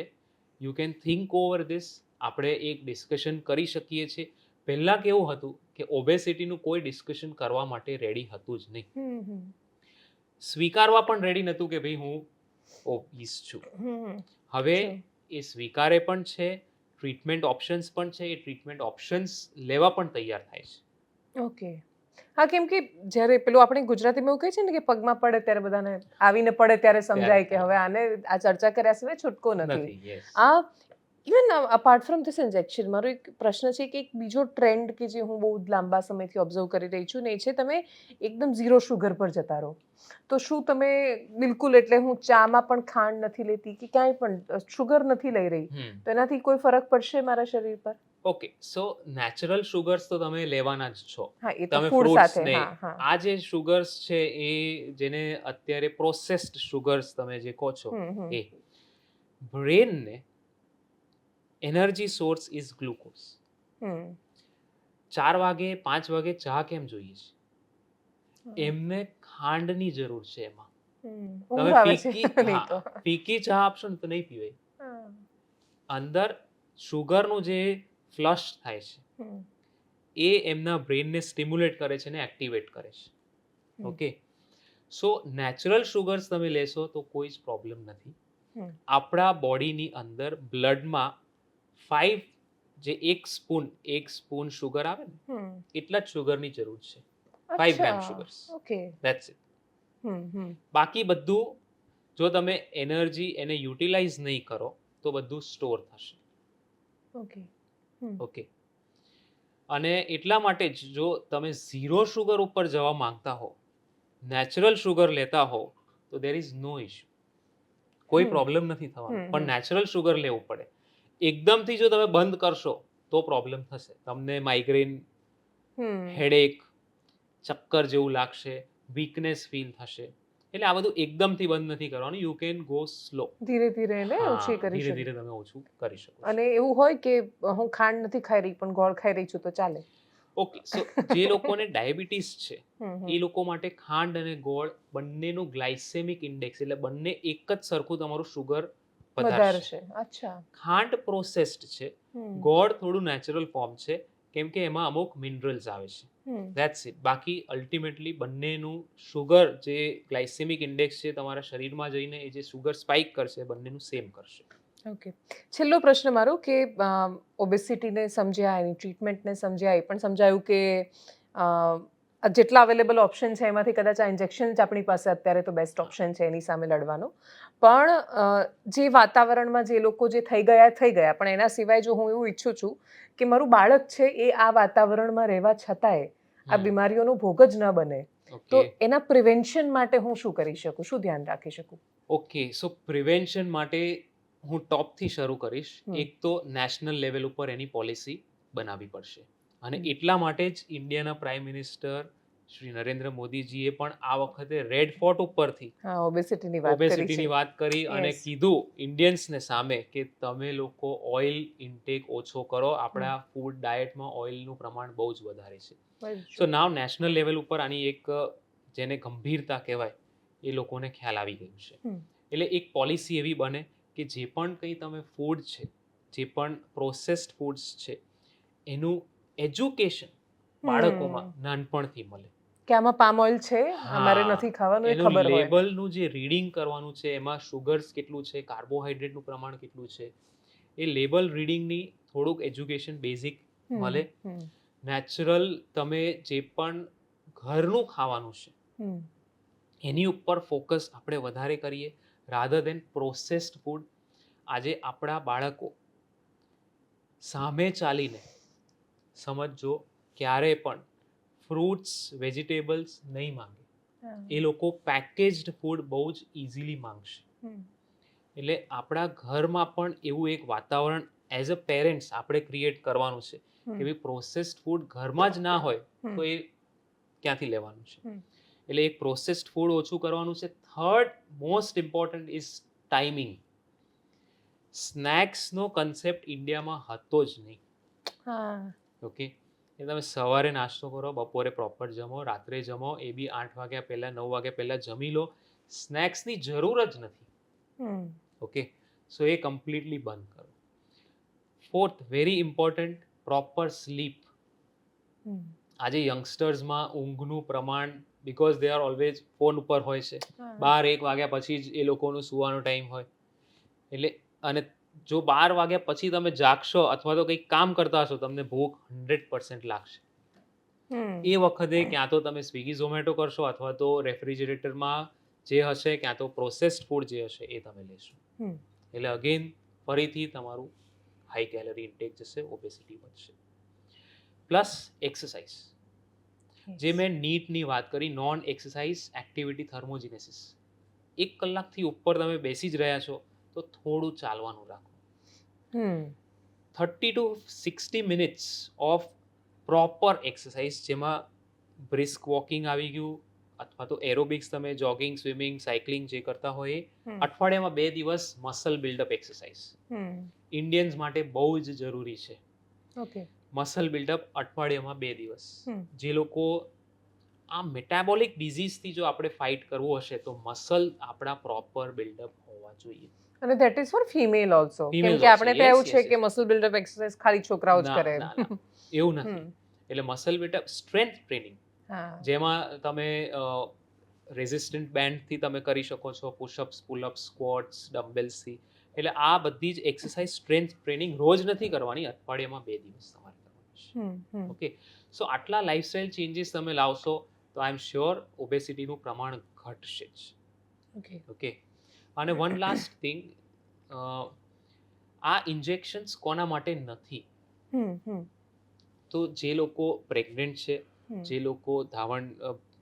you can think over this. આપણે એક ડિસ્કશન કરી શકીએ છીએ. પહેલાં કેવું હતું કે ઓબેસિટીનું કોઈ ડિસ્કશન કરવા માટે રેડી હતું જ નહીં. સ્વીકારવા પણ રેડી નહોતું કે ભાઈ હું ઓબીસ છું. હવે એ સ્વીકારે પણ છે, ટ્રીટમેન્ટ ઓપ્શન્સ પણ છે, એ ટ્રીટમેન્ટ ઓપ્શન્સ લેવા પણ તૈયાર થાય છે. ઓકે. હા, કેમ કે જ્યારે પેલું આપણે ગુજરાતીમાં એવું કહે છે ને કે પગમાં પડે ત્યારે બધાને આવીને પડે ત્યારે સમજાય કે હવે આને આ ચર્ચા કર્યા સિવાય છૂટકો નથી. Yes. આ even apart from this injection, મારો એક પ્રશ્ન છે કે એક બીજો ટ્રેન્ડ કે જે હું બહુ લાંબા સમયથી ઓબ્ઝર્વ કરી રહી છું ને એ છે તમે એકદમ ઝીરો શુગર પર જતા રહો. તો શું તમે બિલકુલ, એટલે હું ચામાં પણ ખાંડ નથી લેતી કે ક્યાંય પણ શુગર નથી લઈ રહી, તો એનાથી કોઈ ફરક પડશે મારા શરીર પર? ઓકે, સો નેચરલ શુગર્સ તો તમે લેવાના જ છો. હા, એ તો તમે ફૂડ ફ્રૂટ્સ સાથે. ને હા, હા. આ જે શુગર્સ છે એ જેને અત્યારે પ્રોસેસ્ડ શુગર્સ તમે જે કહો છો, એ બ્રેનને એનર્જી સોર્સ ઇઝ ગ્લુકોઝ. 4 વાગે 5 વાગે ચા કેમ જોઈએ છે? એમને ખાંડની જરૂર છે એમાં. તમે ફીકી ચા આપશો ને તો નહીં પીવાય. અંદર શુગરનું જે ફ્લશ થાય છે એ એમના બ્રેનને સ્ટિમ્યુલેટ કરે છે ને એક્ટિવેટ કરે છે. ઓકે, સો નેચરલ શુગર્સ તમે લેશો તો કોઈ જ પ્રોબ્લેમ નથી. આપણા બોડીની અંદર બ્લડમાં 5 જે એક સ્પૂન શુગર આવે ને એટલા જ શુગરની જરૂર છે. 5 ગ્રામ શુગર્સ. ઓકે. That's it. બાકી બધું જો તમે એનર્જી એને યુટિલાઇઝ નહીં કરો તો બધું સ્ટોર થશે. ઓકે. ઓકે, અને એટલા માટે જ જો તમે ઝીરો શુગર ઉપર જવા માંગતા હો, નેચરલ શુગર લેતા હો, તો દેર ઇઝ નો ઇશ્યુ. કોઈ પ્રોબ્લેમ નથી થવાનો, પણ નેચરલ શુગર લેવું પડે. એકદમથી જો તમે બંધ કરશો તો પ્રોબ્લેમ થશે. તમને માઇગ્રેન, હેડેક, ચક્કર જેવું લાગશે, વીકનેસ ફીલ થશે. એટલે આ બધું એકદમથી બંધ નથી કરવાનું. You can go slow. ધીરે ધીરે એને ઓછી કરી ધીરે શકો. ધીરે તમે ઓછું કરી શકો. અને એવું હોય કે હું ખાંડ નથી ખાઈ રહી પણ ગોળ ખાઈ રહી છું તો ચાલે? ઓકે, સો જે લોકોને ડાયાબિટીસ છે એ લોકો માટે ખાંડ અને ગોળ બંનેનું ગ્લાયસેમિક ઇન્ડેક્સ, એટલે બંને એક જ સરખું તમારું શુગર વધારશે. અચ્છા. ખાંડ પ્રોસેસ્ડ છે, ગોળ થોડું નેચરલ ફોર્મ છે, કેમ કે એમાં અમુક મિનરલ્સ આવે છે. That's it. બાકી અલ્ટિમેટલી બંનેનું શુગર જે ગ્લાયસેમિક ઇન્ડેક્સ છે તમારા શરીરમાં જઈને એ જે શુગર સ્પાઇક કરશે બંનેનું સેમ કરશે. ઓકે. છેલ્લો પ્રશ્ન મારો કે ઓબેસિટીને સમજ્યા, એની ટ્રીટમેન્ટને સમજ્યા, એ પણ સમજાયું કે જેટલા અવેલેબલ ઓપ્શન છે એમાંથી કદાચ આ ઇન્જેક્શન જ આપણી પાસે અત્યારે તો બેસ્ટ ઓપ્શન છે એની સામે લડવાનો. પણ જે વાતાવરણમાં જે લોકો જે થઈ ગયા, પણ એના સિવાય જો હું એવું ઈચ્છું છું કે મારું બાળક છે એ આ વાતાવરણમાં રહેવા છતાંય આ બીમારીઓનો ભોગ જ ન બને, તો એના પ્રિવેન્શન માટે હું શું કરી શકું, શું ધ્યાન રાખી શકું? ઓકે, સો પ્રિવેન્શન માટે હું ટોપથી શરૂ કરીશ. એક તો નેશનલ લેવલ ઉપર એની પોલિસી બનાવવી પડશે, અને એટલા માટે જ ઇન્ડિયાના પ્રાઇમ મિનિસ્ટર શ્રી નરેન્દ્ર મોદીજીએ પણ આ વખતે રેડ ફોર્ટ ઉપરથી ઓબેસિટીની વાત કરી અને કીધું ઇન્ડિયન્સને સામે કે તમે લોકો ઓઇલ ઇન્ટેક ઓછો કરો. આપણા ફૂડ ડાયટમાં ઓઇલનું પ્રમાણ બહુ જ વધારે છે. સો નાવ નેશનલ લેવલ ઉપર આની એક જેને ગંભીરતા કહેવાય એ લોકોને ખ્યાલ આવી ગયું છે. એટલે એક પોલિસી એવી બને કે જે પણ કંઈ તમે ફૂડ છે, જે પણ પ્રોસેસ્ડ ફૂડ્સ છે, એનું એજ્યુકેશન બાળકોમાં નાનપણથી મળે કે આમાં પામ ઓઇલ છે, અમારે નથી ખાવાનું, એ ખબર હોય. લેબલનું જે રીડિંગ કરવાનું છે, એમાં શુગર્સ કેટલું છે, કાર્બોહાઈડ્રેટનું પ્રમાણ કેટલું છે, એ લેબલ રીડિંગની થોડુંક એજ્યુકેશન બેઝિક મળે. નેચરલ તમે જે પણ ઘરનું ખાવાનું છે એની ઉપર ફોકસ આપણે વધારે કરીએ રાધર દેન પ્રોસેસ્ડ ફૂડ. આજે આપણા બાળકો સામે ચાલીને સમજો ક્યારે પણ ફ્રૂટ્સ વેજીટેબલ્સ નહીં માંગે. એ લોકો પેકેજ્ડ ફૂડ બહુ જ ઇઝીલી માંગશે. એટલે આપણા ઘરમાં પણ એવું એક વાતાવરણ એઝ અ પેરેન્ટ્સ આપણે ક્રિએટ કરવાનું છે કે ભાઈ પ્રોસેસ્ડ ફૂડ ઘરમાં જ ના હોય તો એ ક્યાંથી લેવાનું છે. એટલે એક પ્રોસેસ્ડ ફૂડ ઓછું કરવાનું છે. Third most important is timing. સ્નેક્સનો કન્સેપ્ટ ઇન્ડિયામાં હતો જ નહીં. ઓકે, એ તમે સવારે નાસ્તો કરો, બપોરે પ્રોપર જમો, રાત્રે જમો, એ બી 8 વાગ્યા પહેલાં 9 વાગ્યા પહેલાં જમી લો. સ્નેક્સની જરૂર જ નથી. ઓકે, સો એ કમ્પ્લીટલી બંધ કરો. Fourth very important, proper sleep. આજે યંગસ્ટર્સમાં ઊંઘનું પ્રમાણ, because they are always phone ઉપર હોય છે, 12-1 વાગ્યા પછી જ એ લોકોનું સુવાનો ટાઈમ હોય. એટલે અને જો 12 વાગ્યા પછી તમે જાગશો અથવા તો કંઈક કામ કરતા હશો, તમને ભૂખ 100% લાગશે. એ વખતે ક્યાં તો તમે સ્વિગી ઝોમેટો કરશો અથવા તો રેફ્રિજરેટરમાં જે હશે ક્યાં તો પ્રોસેસ્ડ ફૂડ જે હશે એ તમે લેશો. એટલે અગેન ફરીથી તમારું હાઈ કેલરી ઇન્ટેક જશે, ઓબેસિટી વધશે. Plus exercise. જે મેં નીટની વાત કરી, નોન એક્સરસાઇઝ એક્ટિવિટી થર્મોજીનેસિસ. 1 કલાકથી ઉપર તમે બેસી જ રહ્યા છો તો થોડું ચાલવાનું રાખો. 30 to 60 minutes of proper exercise, જેમાં બ્રિસ્ક વોકિંગ આવી ગયું અથવા તો એરોબિક્સ, તમે જોગિંગ, સ્વિમિંગ, સાયકલિંગ જે કરતા હોય એ. અઠવાડિયામાં 2 દિવસ મસલ બિલ્ડઅપ એક્સરસાઇઝ ઇન્ડિયન્સ માટે બહુ જ જરૂરી છે. મસલ બિલ્ડઅપ અઠવાડિયામાં 2 દિવસ. જે લોકો આ મેટાબોલિક ડિઝીઝથી જો આપણે ફાઇટ કરવું હશે તો મસલ આપણા પ્રોપર બિલ્ડઅપ હોવા જોઈએ. અને that is for female also, કેમ Females કે also, આપણે તો yes, એવું છે yes, કે yes. મસલ બિલ્ડઅપ એક્સરસાઇઝ ખાલી છોકરાઓ જ ના, કરે. ના, ના, એવું નથી. એટલે મસલ બિલ્ડઅપ સ્ટ્રેન્થ ટ્રેનિંગ, જેમાં તમે રેઝિસ્ટન્ટ બેન્ડથી તમે કરી શકો છો, પુશઅપ્સ, પુલઅપ્સ, સ્ક્વોટ્સ, ડમ્બેલ્સથી. એટલે આ બધી જ એક્સરસાઇઝ સ્ટ્રેન્થ ટ્રેનિંગ રોજ નથી કરવાની, અઠવાડિયામાં 2 દિવસ તમારે કરવાની છે. ઓકે, સો આટલા લાઇફસ્ટાઇલ ચેન્જીસ તમે લાવશો તો આઈ એમ શ્યોર ઓબેસિટીનું પ્રમાણ ઘટશે જ. ઓકે, અને વન લાસ્ટ થિંગ, આ ઇન્જેક્શન્સ કોના માટે નથી? તો જે લોકો પ્રેગ્નન્ટ છે, જે લોકો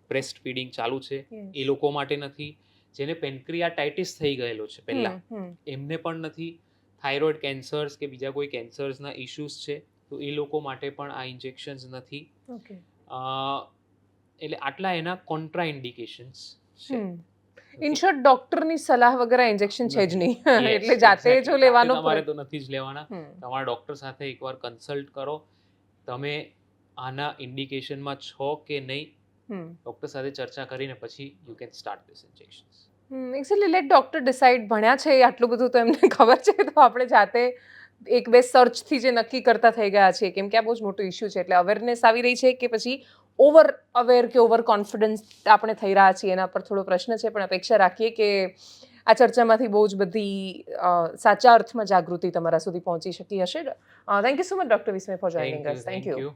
બ્રેસ્ટ ફીડિંગ ચાલુ છે, એ લોકો માટે નથી. જેને પેન્ક્રિયાટાઇટિસ થઈ ગયેલો છે પહેલા, એમને પણ નથી. થાઇરોઇડ કેન્સર્સ કે બીજા કોઈ કેન્સર્સના ઇશ્યુઝ છે તો એ લોકો માટે પણ આ ઇન્જેક્શન્સ નથી. એટલે આટલા એના કોન્ટ્રા ઇન્ડિકેશન્સ છે. ઇન શોર્ટ, ડોક્ટરની સલાહ વગર ઇન્જેક્શન છે જ નહીં. એટલે જાતે જો લેવાનો તમારે તો નથી જ લેવાના. તમારા ડોક્ટર સાથે એકવાર કન્સલ્ટ કરો. તમે આના ઇન્ડિકેશનમાં છો કે નહીં, ડોક્ટર સાથે ચર્ચા કરીને પછી you can start this injections. Actually let doctor decide. ભણ્યા છે આટલું બધું તો એમને ખબર છે, તો આપણે જાતે 1-2 સર્ચથી જે નક્કી કરતા થઈ ગયા છે, કેમ કે આ બહુ જ મોટું ઇશ્યુ છે. એટલે અવેરનેસ આવી રહી છે કે પછી ઓવર અવેર કે ઓવર કોન્ફિડન્સ આપણે થઈ રહ્યા છીએ, એના પર થોડો પ્રશ્ન છે. પણ અપેક્ષા રાખીએ કે આ ચર્ચામાંથી બહુ જ બધી સાચા અર્થમાં જાગૃતિ તમારા સુધી પહોંચી શકી હશે. Thank you so much doctor Vismay for joining us. Thank you.